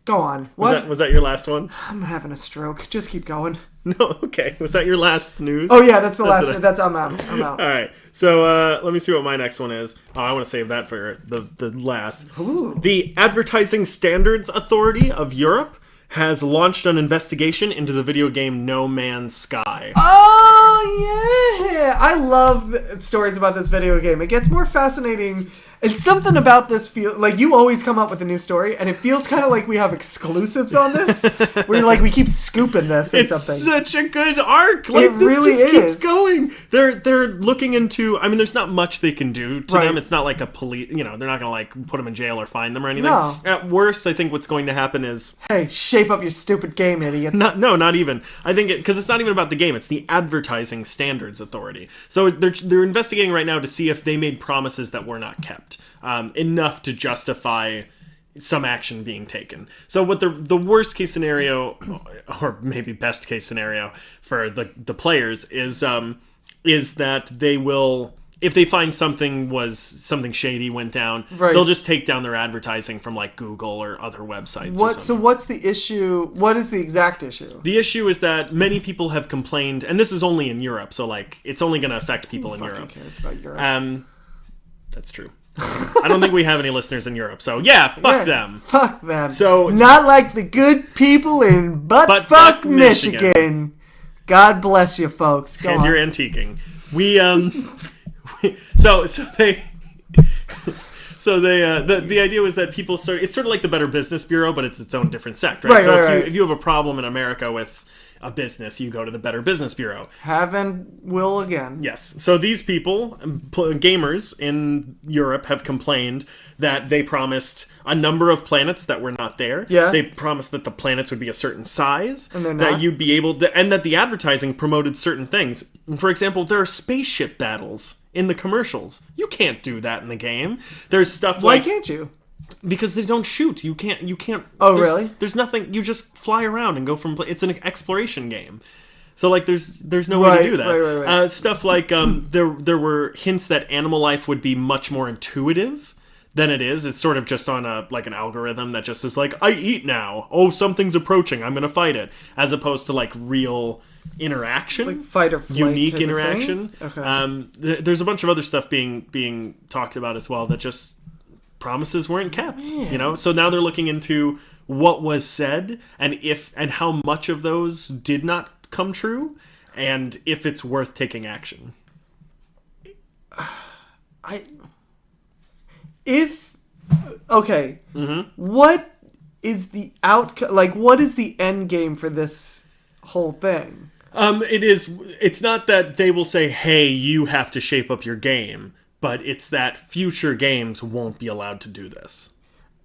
Go on. What? Was that your last one? I'm having a stroke. Just keep going. No, okay. Was that your last news? Oh yeah, that's the last. I'm out. All right. So let me see what my next one is. Oh, I want to save that for the last. Ooh. The Advertising Standards Authority of Europe has launched an investigation into the video game No Man's Sky. Oh yeah, I love stories about this video game. It gets more fascinating. And something about this feel like you always come up with a new story, and it feels kind of like we have exclusives on this. Where like we keep scooping this or something. It's such a good arc. Like It this really just keeps is. going. They're looking into. I mean, there's not much they can do to Right. them. It's not like a police. You know, they're not gonna like put them in jail or fine them or anything. No. At worst, I think what's going to happen is Hey, shape up your stupid game, idiots. not even. I think because it's not even about the game. It's the Advertising Standards Authority. So they're investigating right now to see if they made promises that were not kept. Enough to justify some action being taken. So what the worst case scenario, or maybe best case scenario for the players is that they will, if they find something shady went down, Right. they'll just take down their advertising from like Google or other websites. Or So something. what's the issue? What is the exact issue? The issue is that many people have complained, and this is only in Europe, so like it's only going to affect people in Who Europe. fucking cares about Europe? That's true. I don't think we have any listeners in Europe, so yeah, fuck them. Fuck them. So- not like the good people in buttfuck Michigan. Michigan. God bless you, folks. Go And on. you're antiquing. The idea was that people start. It's sort of like the Better Business Bureau, but it's its own different sect, right? Right, So right. if you have a problem in America with a business, you go to the Better Business Bureau. Have and will again. Yes. So these people, gamers in Europe, have complained that they promised a number of planets that were not there. Yeah. They promised that the planets would be a certain size. And they're that not? you'd be able to, and that the advertising promoted certain things. For example, there are spaceship battles in the commercials. You can't do that in the game. There's stuff Why like... can't you? Because they don't shoot. You can't. Oh, there's- really? There's nothing. You just fly around and go from. It's an exploration game. So like, there's no way to Right, do that. right. Stuff like there were hints that animal life would be much more intuitive than it is. It's sort of just on an algorithm that just is like, I eat now. Oh, something's approaching. I'm gonna fight it. As opposed to like real interaction, Like fight or flight unique type of interaction. thing? Okay. There's a bunch of other stuff being talked about as well that just promises weren't kept. You know, so now they're looking into what was said and how much of those did not come true, and if it's worth taking action. What is the outcome? Like, what is the end game for this whole thing? It's not that they will say, hey, you have to shape up your game, but it's that future games won't be allowed to do this.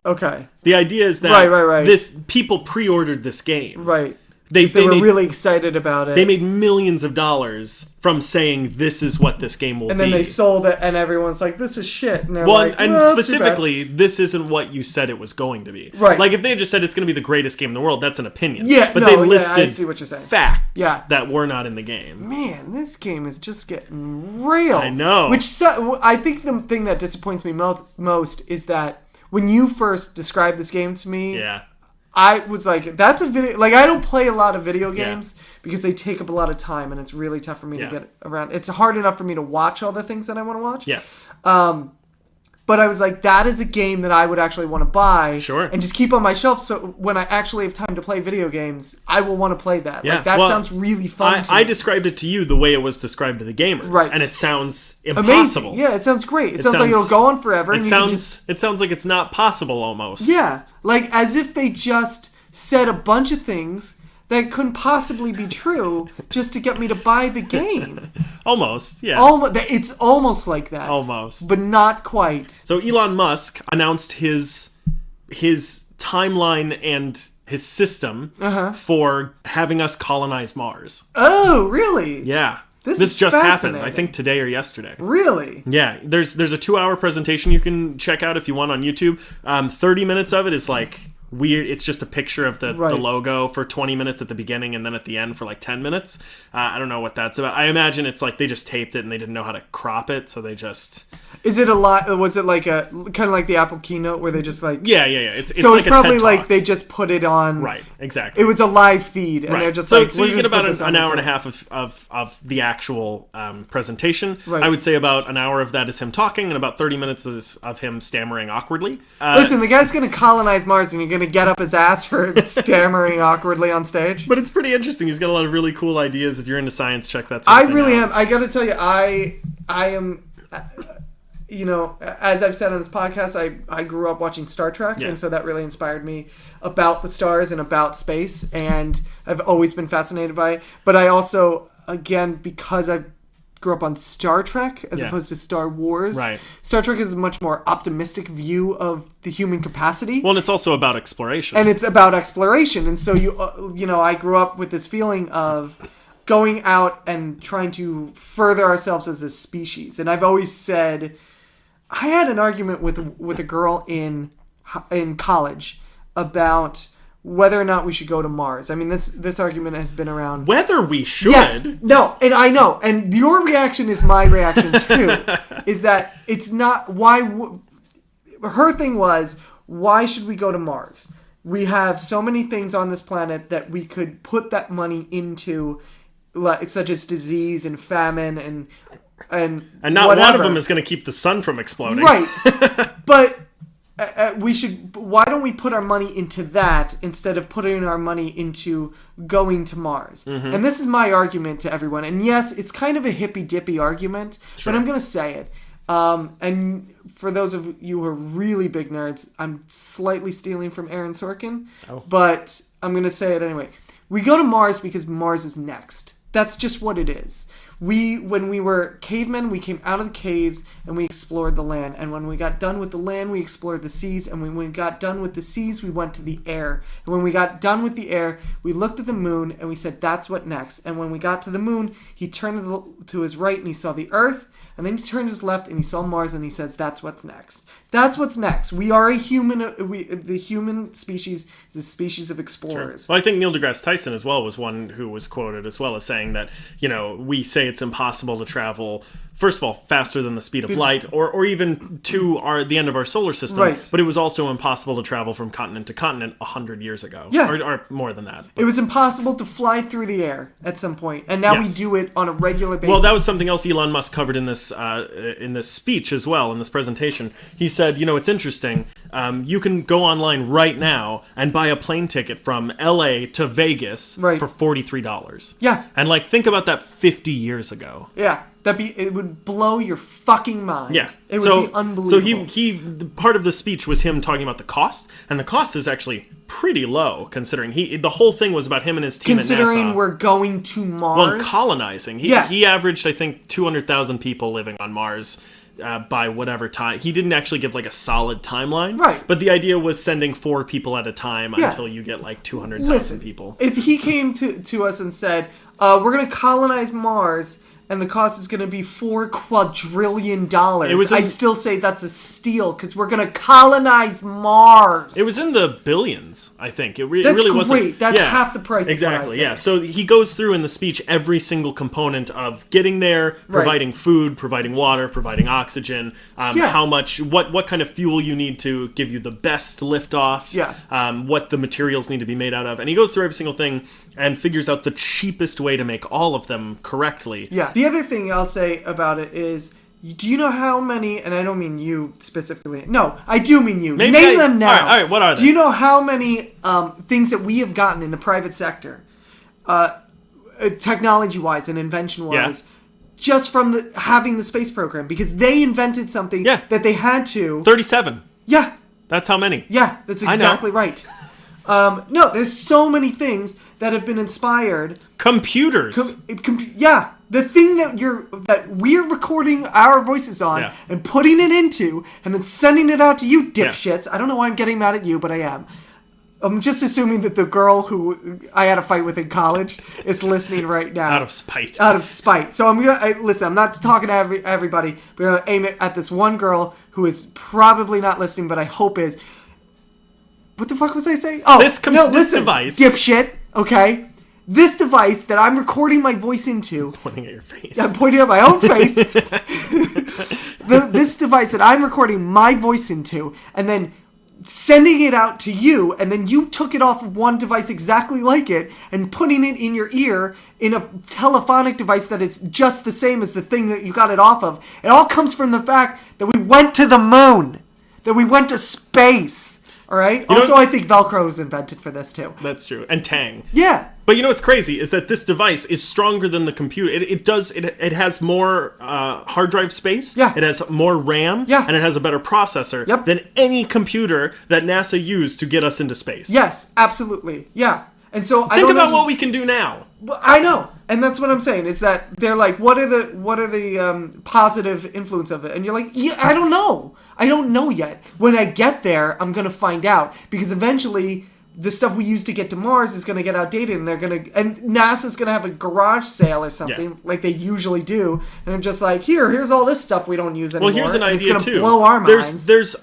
Okay, The idea is that Right. this people pre-ordered this game. right. They They were made, really excited about it. they made millions of dollars from saying this is what this game will and be. then they sold it, and everyone's like, "This is shit." And they're Well, like, and "Well, too bad." specifically, this isn't what you said it was going to be. Right. Like, if they had just said it's going to be the greatest game in the world, that's an opinion. Yeah, but no, they yeah, listed I see what you're saying. facts Yeah. that were not in the game. Man, this game is just getting railed. I know. I think the thing that disappoints me most is that when you first described this game to me, Yeah. I was like, that's a video. Like, I don't play a lot of video Yeah. games because they take up a lot of time, and it's really tough for me Yeah. to get around. It's hard enough for me to watch all the things that I want to watch. Yeah. But I was like, that is a game that I would actually want to buy. Sure. And just keep on my shelf, so when I actually have time to play video games, I will want to play that. Yeah. Like, that Well, sounds really fun to I me. described it to you the way it was described to the gamers. Right. And it sounds Amazing. impossible. Yeah, it sounds great. It sounds like sounds- it'll go on forever. It and you can sounds like it's not possible almost. yeah, like as if they just said a bunch of things that couldn't possibly be true just to get me to buy the game. Almost, yeah. It's almost like that. Almost. But not quite. So Elon Musk announced his timeline and his system for having us colonize Mars. Oh, really? Yeah. This just happened, I think today or yesterday. Really? Yeah. There's a 2-hour presentation you can check out if you want on YouTube. 30 minutes of it is like weird. It's just a picture of the logo for 20 minutes at the beginning and then at the end for like 10 minutes. I don't know what that's about. I imagine it's like they just taped it and they didn't know how to crop it, so they just... Is it a lot? Was it like a kind of like the Apple keynote where they just like? Yeah. It's so like it's probably a TED like Talks. they just put it on. Right, exactly. It was a live feed, and they're just like. So you get about an hour and a half of the actual presentation. Right. I would say about an hour of that is him talking, and about 30 minutes is of him stammering awkwardly. Listen, the guy's going to colonize Mars, and you're going to get up his ass for stammering awkwardly on stage. But it's pretty interesting. He's got a lot of really cool ideas. If you're into science, check that. I really am. I got to tell you, I am. You know, as I've said on this podcast, I grew up watching Star Trek, and so that really inspired me about the stars and about space, and I've always been fascinated by it. But I also, again, because I grew up on Star Trek as opposed to Star Wars, Star Trek is a much more optimistic view of the human capacity. Well, and it's also about exploration. And it's about exploration, and so you know, I grew up with this feeling of going out and trying to further ourselves as a species. And I've always said... I had an argument with a girl in college about whether or not we should go to Mars. I mean, this argument has been around. Whether we should? Yes. No, and I know. And your reaction is my reaction too. Is that it's not why. Her thing was, why should we go to Mars? We have so many things on this planet that we could put that money into, such as disease and famine and not whatever. One of them is going to keep the sun from exploding. Right. But why don't we put our money into that instead of putting our money into going to Mars? Mm-hmm. And this is my argument to everyone. And yes, it's kind of a hippy-dippy argument, but I'm going to say it. And for those of you who are really big nerds, I'm slightly stealing from Aaron Sorkin, but I'm going to say it anyway. We go to Mars because Mars is next. That's just what it is. When we were cavemen, we came out of the caves and we explored the land. And when we got done with the land, we explored the seas. And when we got done with the seas, we went to the air. And when we got done with the air, we looked at the moon and we said, that's what next. And when we got to the moon, he turned to his right and he saw the Earth. And then he turned to his left and he saw Mars and he says, that's what's next. That's what's next. We are a human. The human species is a species of explorers. Sure. Well, I think Neil deGrasse Tyson as well was one who was quoted as well as saying that, you know, we say it's impossible to travel, first of all, faster than the speed of light or even to the end of our solar system. Right. But it was also impossible to travel from continent to continent 100 years ago. Yeah. Or more than that. But. It was impossible to fly through the air at some point. And now we do it on a regular basis. Well, that was something else Elon Musk covered in this speech as well, in this presentation. He said, you know, it's interesting. You can go online right now and buy a plane ticket from LA to Vegas for $43. Yeah. And like, think about that 50 years ago. Yeah. It would blow your fucking mind. Yeah. It would be unbelievable. So he part of the speech was him talking about the cost, and the cost is actually pretty low considering the whole thing was about him and his team at NASA. Considering we're going to Mars. Well, colonizing. He averaged, I think, 200,000 people living on Mars. By whatever time. He didn't actually give like a solid timeline. Right. But the idea was sending 4 people at a time until you get like 200,000 people. If he came to us and said, we're going to colonize Mars and the cost is going to be $4 quadrillion, I'd still say that's a steal because we're going to colonize Mars. It was in the billions, I think. That's really wasn't. Great. That's half the price. Exactly. Yeah. So he goes through in the speech every single component of getting there, providing food, providing water, providing oxygen, how much, what kind of fuel you need to give you the best liftoff, what the materials need to be made out of, and he goes through every single thing and figures out the cheapest way to make all of them correctly. Yeah. The other thing I'll say about it is, do you know how many, and I don't mean you specifically. No, I do mean you. Name them now. All right, what are they? Do you know how many things that we have gotten in the private sector, technology-wise and invention-wise, just from having the space program? Because they invented something that they had to. 37. Yeah. That's how many. Yeah, that's exactly right. No, there's so many things that have been inspired. Computers. The thing that we're recording our voices on and putting it into and then sending it out to you dipshits. I don't know why I'm getting mad at you, but I am. I'm just assuming that the girl who I had a fight with in college is listening right now. Out of spite. So I'm going to... Listen, I'm not talking to everybody. But I'm going to aim it at this one girl who is probably not listening, but I hope is. What the fuck was I saying? Oh, this device. Dipshit, okay? This device that I'm recording my voice into... Pointing at your face. I'm pointing at my own face. This device that I'm recording my voice into, and then... sending it out to you, and then you took it off of one device exactly like it and putting it in your ear in a telephonic device that is just the same as the thing that you got it off of. It all comes from the fact that we went to the moon, that we went to space. All right. Also, I think Velcro was invented for this too. That's true, and Tang. Yeah. But you know what's crazy is that this device is stronger than the computer. It has more hard drive space. Yeah. It has more RAM. Yeah. And it has a better processor than any computer that NASA used to get us into space. Yes, absolutely. Yeah. And so think about what we can do now. I know, and that's what I'm saying is that they're like, what are the positive influence of it? And you're like, yeah, I don't know yet. When I get there, I'm gonna find out, because eventually the stuff we use to get to Mars is gonna get outdated, and NASA's gonna have a garage sale or something like they usually do, and I'm just like, here's all this stuff we don't use anymore. Well, here's an idea it's gonna too. Blow our minds. There's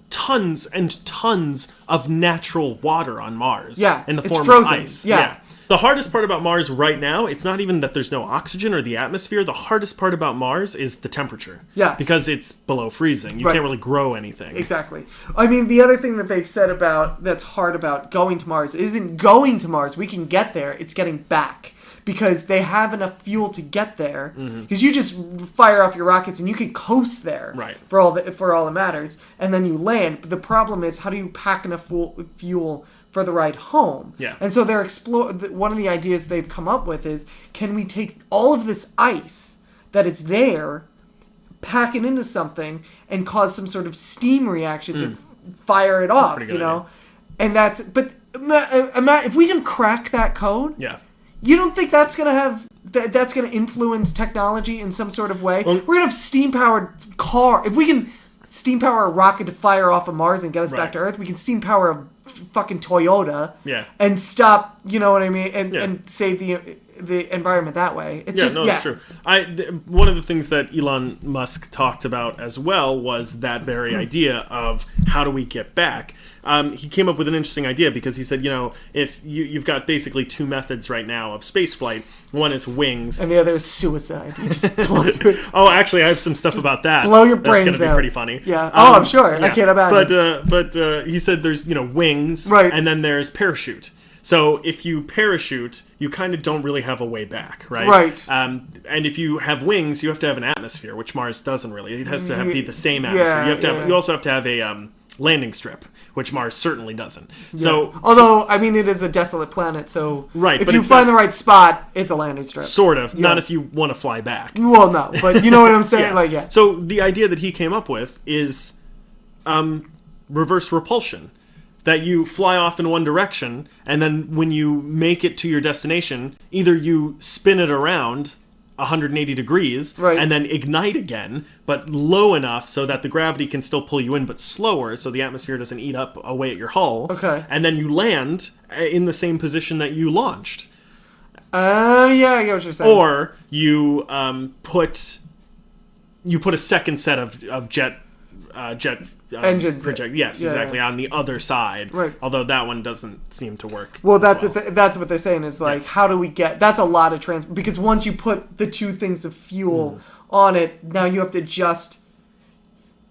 tons and tons of natural water on Mars. Yeah, in the it's form frozen. of ice. Yeah. The hardest part about Mars right now, it's not even that there's no oxygen or the atmosphere. The hardest part about Mars is the temperature. Yeah. Because it's below freezing. You can't really grow anything. Exactly. I mean, the other thing that they've said that's hard about going to Mars isn't going to Mars. We can get there. It's getting back. Because they have enough fuel to get there. Because you just fire off your rockets and you can coast there. Right. For all that matters. And then you land. But the problem is, how do you pack enough fuel for the ride home? Yeah. And so they're one of the ideas they've come up with is, can we take all of this ice that is there, pack it into something, and cause some sort of steam reaction to fire it off, you know? Idea. And if we can crack that code, you don't think that's gonna influence technology in some sort of way? We're gonna have steam-powered car. If we can steam power a rocket to fire off of Mars and get us back to Earth, we can steam power a fucking Toyota and stop, you know what I mean, and save the environment that way. That's true. One of the things that Elon Musk talked about as well was that very idea of how do we get back. He came up with an interesting idea because he said, if you've got basically two methods right now of spaceflight. One is wings, and the other is suicide. You just oh, actually, I have some stuff about that. Blow your brains out. That's going to be pretty funny. Yeah. I'm sure. I can't imagine. But he said there's wings, right, and then there's parachute. So if you parachute, you kind of don't really have a way back, right? Right. And if you have wings, you have to have an atmosphere, which Mars doesn't really. It has to be the same atmosphere. You also have to have a landing strip, which Mars certainly doesn't. Yeah. So, although I mean, it is a desolate planet, so right, if you find the right spot, it's a landing strip. Sort of. Not if you want to fly back. Well, no, but you know what I'm saying. So the idea that he came up with is reverse repulsion. That you fly off in one direction, and then when you make it to your destination, either you spin it around 180 degrees, and then ignite again, but low enough so that the gravity can still pull you in, but slower, so the atmosphere doesn't eat up away at your hull. Okay. And then you land in the same position that you launched. I get what you're saying. Or you put a second set of jet engines project. Yes, exactly. On the other side. Right. Although that one doesn't seem to work. Well, that's what they're saying is like, how do we get? That's a lot of transport, because once you put the two things of fuel on it, now you have to just.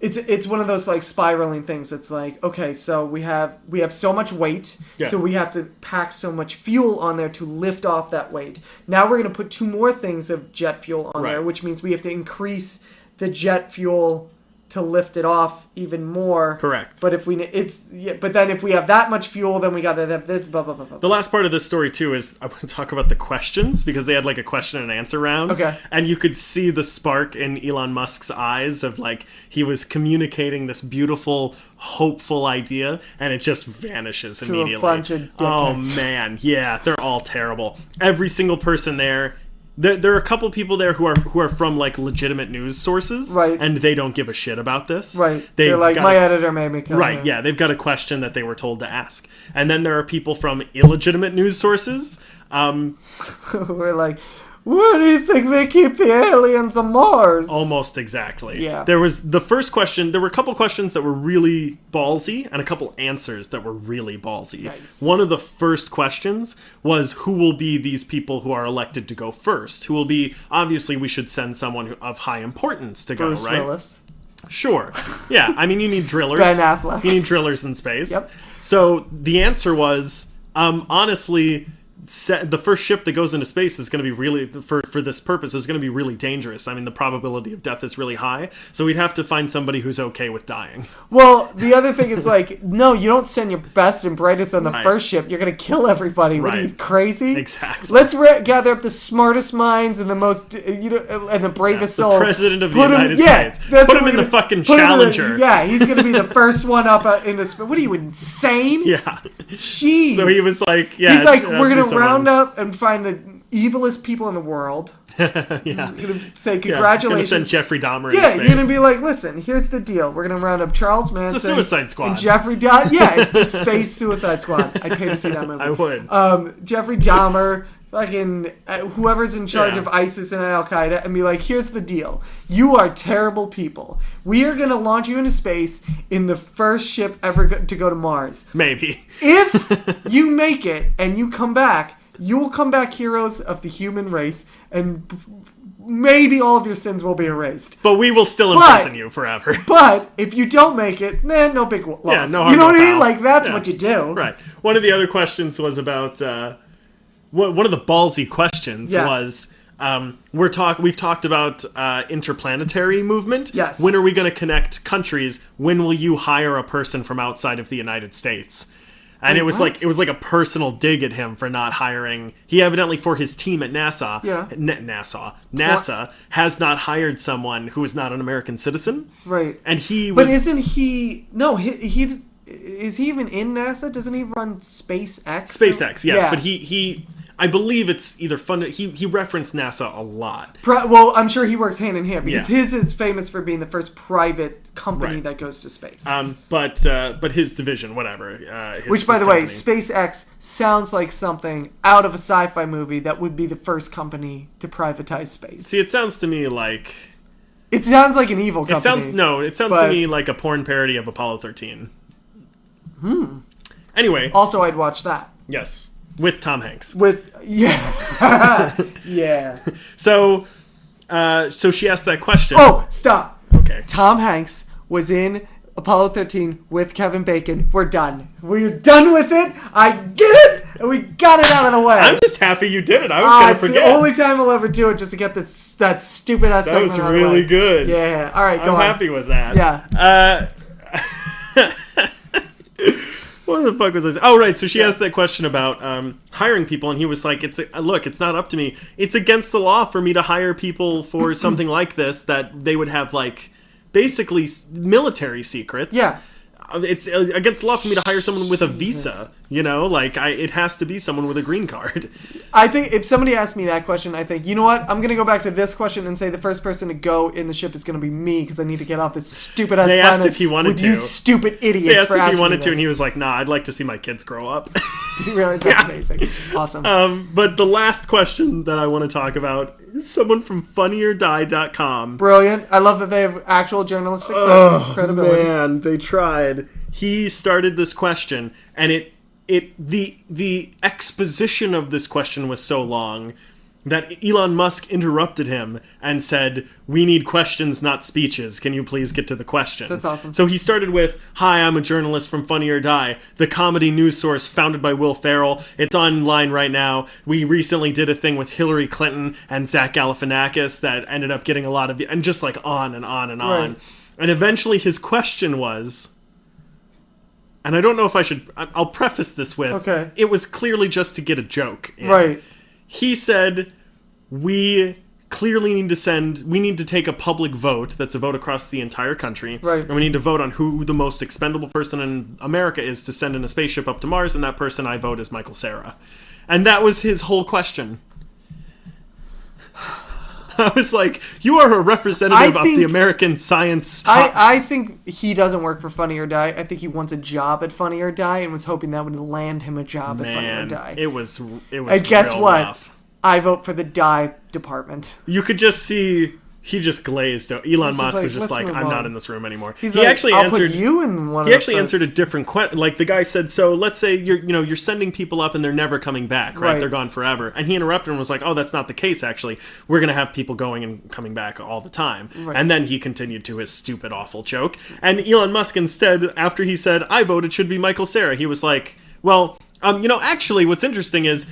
It's one of those like spiraling things. It's like, okay, so we have so much weight, so we have to pack so much fuel on there to lift off that weight. Now we're going to put two more things of jet fuel on there, which means we have to increase the jet fuel to lift it off even more. Correct. But but then if we have that much fuel, then we got to have this, blah, blah, blah, blah. The last part of this story, too, is I want to talk about the questions, because they had, like, a question and answer round. Okay. And you could see the spark in Elon Musk's eyes of, like, he was communicating this beautiful, hopeful idea, and it just vanishes immediately. To a bunch of dickheads. Oh, man. Yeah, they're all terrible. Every single person there... There are a couple people there who are from, like, legitimate news sources, right? And they don't give a shit about this, right? They're like, my editor made me come right. here. Yeah, they've got a question that they were told to ask, and then there are people from illegitimate news sources. We're like, where do you think they keep the aliens on Mars? Almost exactly. Yeah. There was the first question. There were a couple questions that were really ballsy, and a couple answers that were really ballsy. Nice. One of the first questions was, who will be these people who are elected to go first? Who will be? Obviously, we should send someone of high importance to Bruce go, right? Willis. Sure. Yeah. I mean, you need drillers. Ben Affleck. You need drillers in space. Yep. So the answer was, honestly, the first ship that goes into space is going to be really, for this purpose, is going to be really dangerous. I mean, the probability of death is really high, so we'd have to find somebody who's okay with dying. Well, the other thing is, like, no, you don't send your best and brightest on the Right. first ship. You're going to kill everybody. What are you, Right. crazy? Exactly. Let's gather up the smartest minds and the most, and the bravest The souls. president of the Put him- United yeah, States. that's Put what him in we're the gonna- fucking put him in the- Challenger. yeah, he's going to be the first one up into space. What are you, insane? Yeah. Jeez. So he was like, yeah. He's like, it we're has going be to round someone- up and find the evilest people in the world. Yeah. We're going to say, Yeah. congratulations. Gonna send Jeffrey Dahmer Yeah, into space. you're gonna be like, listen, here's the deal. We're gonna round up Charles Manson. It's a Suicide Squad. And Jeffrey Dahmer. Yeah, it's the Space Suicide Squad. I'd pay to see that movie. I would. Jeffrey Dahmer, fucking whoever's in charge Yeah. of ISIS and Al Qaeda, and be like, here's the deal. You are terrible people. We are gonna launch you into space in the first ship ever to go to Mars. Maybe. If you make it and you come back, you will come back heroes of the human race, and maybe all of your sins will be erased. But we will still imprison you forever. But if you don't make it, no big loss. Yeah, no harm, you know no what I mean? foul. Like, that's Yeah. what you do. Right. One of the other questions was about one of the ballsy questions Yeah. was we've talked about interplanetary movement. Yes. When are we going to connect countries? When will you hire a person from outside of the United States? And Wait, it was what? like a personal dig at him for not hiring. He evidently, for his team at NASA, Yeah. NASA has not hired someone who is not an American citizen. Right. And he was. But isn't he... No, he is he even in NASA? Doesn't he run SpaceX? SpaceX, yes, Yeah. but he I believe it's either funded. He referenced NASA a lot. Well, I'm sure he works hand in hand because Yeah. his is famous for being the first private company Right. that goes to space. But his division, whatever. Which, by the way, company. SpaceX sounds like something out of a sci-fi movie that would be the first company to privatize space. See, it sounds to me like It sounds like an evil company. It sounds but- to me like a porn parody of Apollo 13. Anyway, Also, I'd watch that. yes, with Tom Hanks. Yeah. Yeah. So she asked that question. Oh, stop. Okay. Tom Hanks was in Apollo 13 with Kevin Bacon. We're done. We're done with it. I get it. And we got it out of the way. I'm just happy you did it. I was gonna it's forget. the only time I'll ever do it just to get that stupid ass That was segment out of the really way. good. Yeah. All right, go I'm on. happy with that. Yeah. What the fuck was I saying? Oh, right. So she asked that question about hiring people, and he was like, look, it's not up to me. It's against the law for me to hire people for something like this that they would have, like, basically military secrets. Yeah. It's against the law for me to hire someone with a visa, you know? Like, it has to be someone with a green card. I think if somebody asked me that question, I think, you know what? I'm going to go back to this question and say the first person to go in the ship is going to be me because I need to get off this stupid ass They planet asked if he wanted with to. you stupid idiots They asked for if asking he wanted me to, and this. he was like, nah, I'd like to see my kids grow up. Did he really? That's amazing. Awesome. But the last question that I want to talk about is someone from funnyordie.com. Brilliant. I love that they have actual journalistic credibility. Man, they tried. He started this question, and the exposition of this question was so long that Elon Musk interrupted him and said, "We need questions, not speeches. Can you please get to the question?" That's awesome. So he started with, "Hi, I'm a journalist from Funny or Die, the comedy news source founded by Will Ferrell. It's online right now. We recently did a thing with Hillary Clinton and Zach Galifianakis that ended up getting a lot of..." And just like on and on and on. Right. And eventually his question was, and I don't know if I'll preface this with, okay, it was clearly just to get a joke in. Right. He said, we clearly need to take a public vote that's a vote across the entire country. Right. And we need to vote on who the most expendable person in America is to send in a spaceship up to Mars, and that person I vote is Michael Cera. And that was his whole question. I was like, you are a representative of the American science. I think he doesn't work for Funny or Die. I think he wants a job at Funny or Die and was hoping that would land him a job at Funny or Die. It was and guess real what? rough. I vote for the Die department. You could just see he just glazed out. Elon Musk was just like, I'm not in this room anymore. He actually answered. Put you in one. He actually answered a different question. Like the guy said, so let's say you're sending people up and they're never coming back, right? They're gone forever. And he interrupted and was like, oh, that's not the case. Actually, we're gonna have people going and coming back all the time. Right. And then he continued to his stupid, awful joke. And Elon Musk instead, after he said, I vote it should be Michael Cera, he was like, well, actually, what's interesting is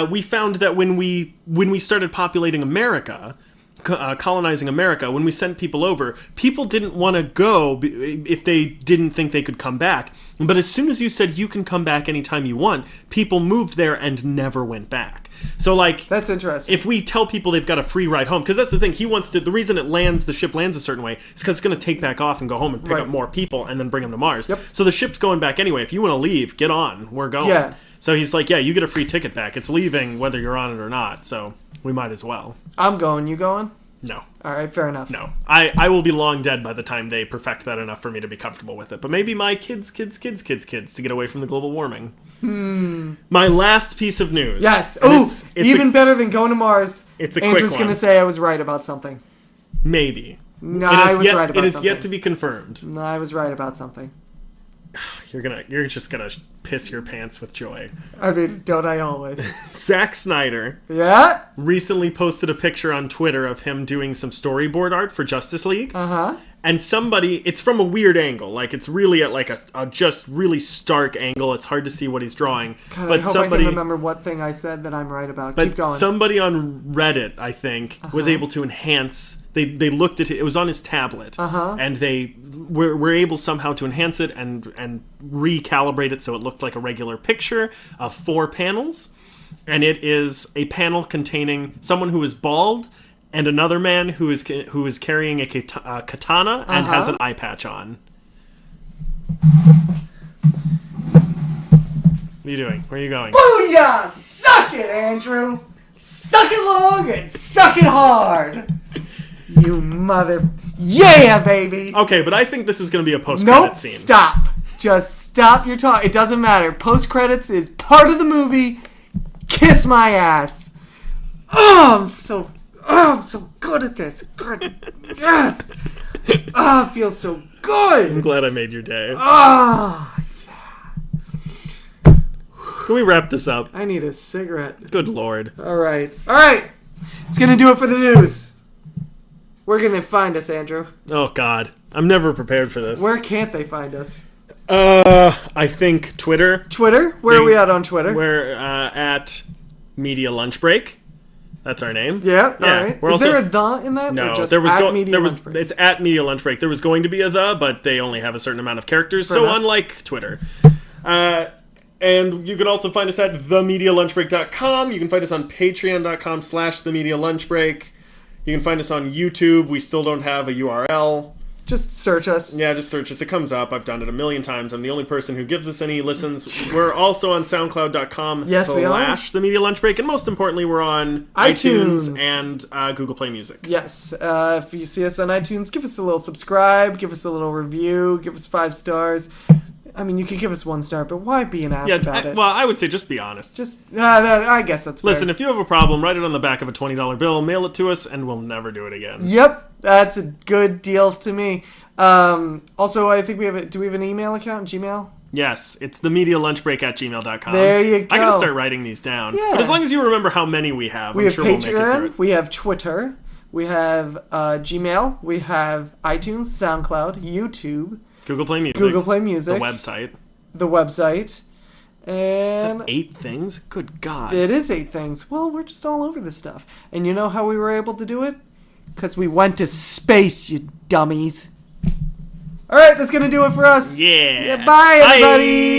we found that when we started populating America. Colonizing America, when we sent people over, people didn't want to go if they didn't think they could come back. But as soon as you said you can come back anytime you want, people moved there and never went back. So, like, that's interesting. If we tell people they've got a free ride home, because that's the thing, the reason the ship lands a certain way is because it's going to take back off and go home and pick up more people and then bring them to Mars. Yep. So the ship's going back anyway. If you want to leave, get on. We're going. Yeah. So he's like, yeah, you get a free ticket back. It's leaving whether you're on it or not. So we might as well. I'm going. You going? No. All right, fair enough. No. I will be long dead by the time they perfect that enough for me to be comfortable with it. But maybe my kids to get away from the global warming. My last piece of news. Yes. It's even better than going to Mars. It's a quick one. Andrew's going to say I was right about something. Maybe. No, I was right about something. It is yet to be confirmed. No, I was right about something. You're just gonna piss your pants with joy. I mean, don't I always? Zack Snyder recently posted a picture on Twitter of him doing some storyboard art for Justice League. And it's from a weird angle. Like, it's really at like a just really stark angle. It's hard to see what he's drawing. God, I hope I can remember what thing I said that I'm right about. Keep going. Somebody on Reddit, I think, was able to enhance. They looked at it. It was on his tablet, and they were able somehow to enhance it and recalibrate it so it looked like a regular picture of 4 panels. And it is a panel containing someone who is bald and another man who is carrying a katana and has an eye patch on. What are you doing? Where are you going? Booyah! Suck it, Andrew! Suck it long and suck it hard! You mother... Yeah, baby! Okay, but I think this is going to be a post-credit scene. Stop! Just stop your talk. It doesn't matter. Post-credits is part of the movie. Kiss my ass. I'm so good at this. Good. Yes! It feels so good! I'm glad I made your day. Yeah. Can we wrap this up? I need a cigarette. Good lord. All right. It's going to do it for the news. Where can they find us, Andrew? Oh, God. I'm never prepared for this. Where can't they find us? I think Twitter. Twitter? Where are we at on Twitter? We're at Media Lunch Break. That's our name. Yeah. All right. Is there a the in that? No, Lunch Break? It's at Media Lunch Break. There was going to be a the, but they only have a certain amount of characters. So unlike Twitter. And you can also find us at themedialunchbreak.com. You can find us on patreon.com/themedialunchbreak. You can find us on YouTube. We still don't have a URL. Just search us. Yeah, just search us. It comes up. I've done it a million times. I'm the only person who gives us any listens. We're also on SoundCloud.com /The Media Lunch Break. And most importantly, we're on iTunes and Google Play Music. Yes. If you see us on iTunes, give us a little subscribe. Give us a little review. Give us 5 stars. I mean, you could give us 1 star, but why be an ass about it? Well, I would say just be honest. I guess that's fair. Listen, if you have a problem, write it on the back of a $20 bill, mail it to us, and we'll never do it again. Yep, that's a good deal to me. Also, I think do we have an email account, Gmail? Yes, it's themedialunchbreak@gmail.com. There you go. I gotta start writing these down. Yeah. But as long as you remember how many we have, I'm sure we'll make it through it. We have Twitter, we have Gmail, we have iTunes, SoundCloud, YouTube, Google Play Music. The website. And... Is that 8 things? Good God. It is 8 things. Well, we're just all over this stuff. And you know how we were able to do it? Because we went to space, you dummies. All right, that's going to do it for us. Yeah. Bye, everybody.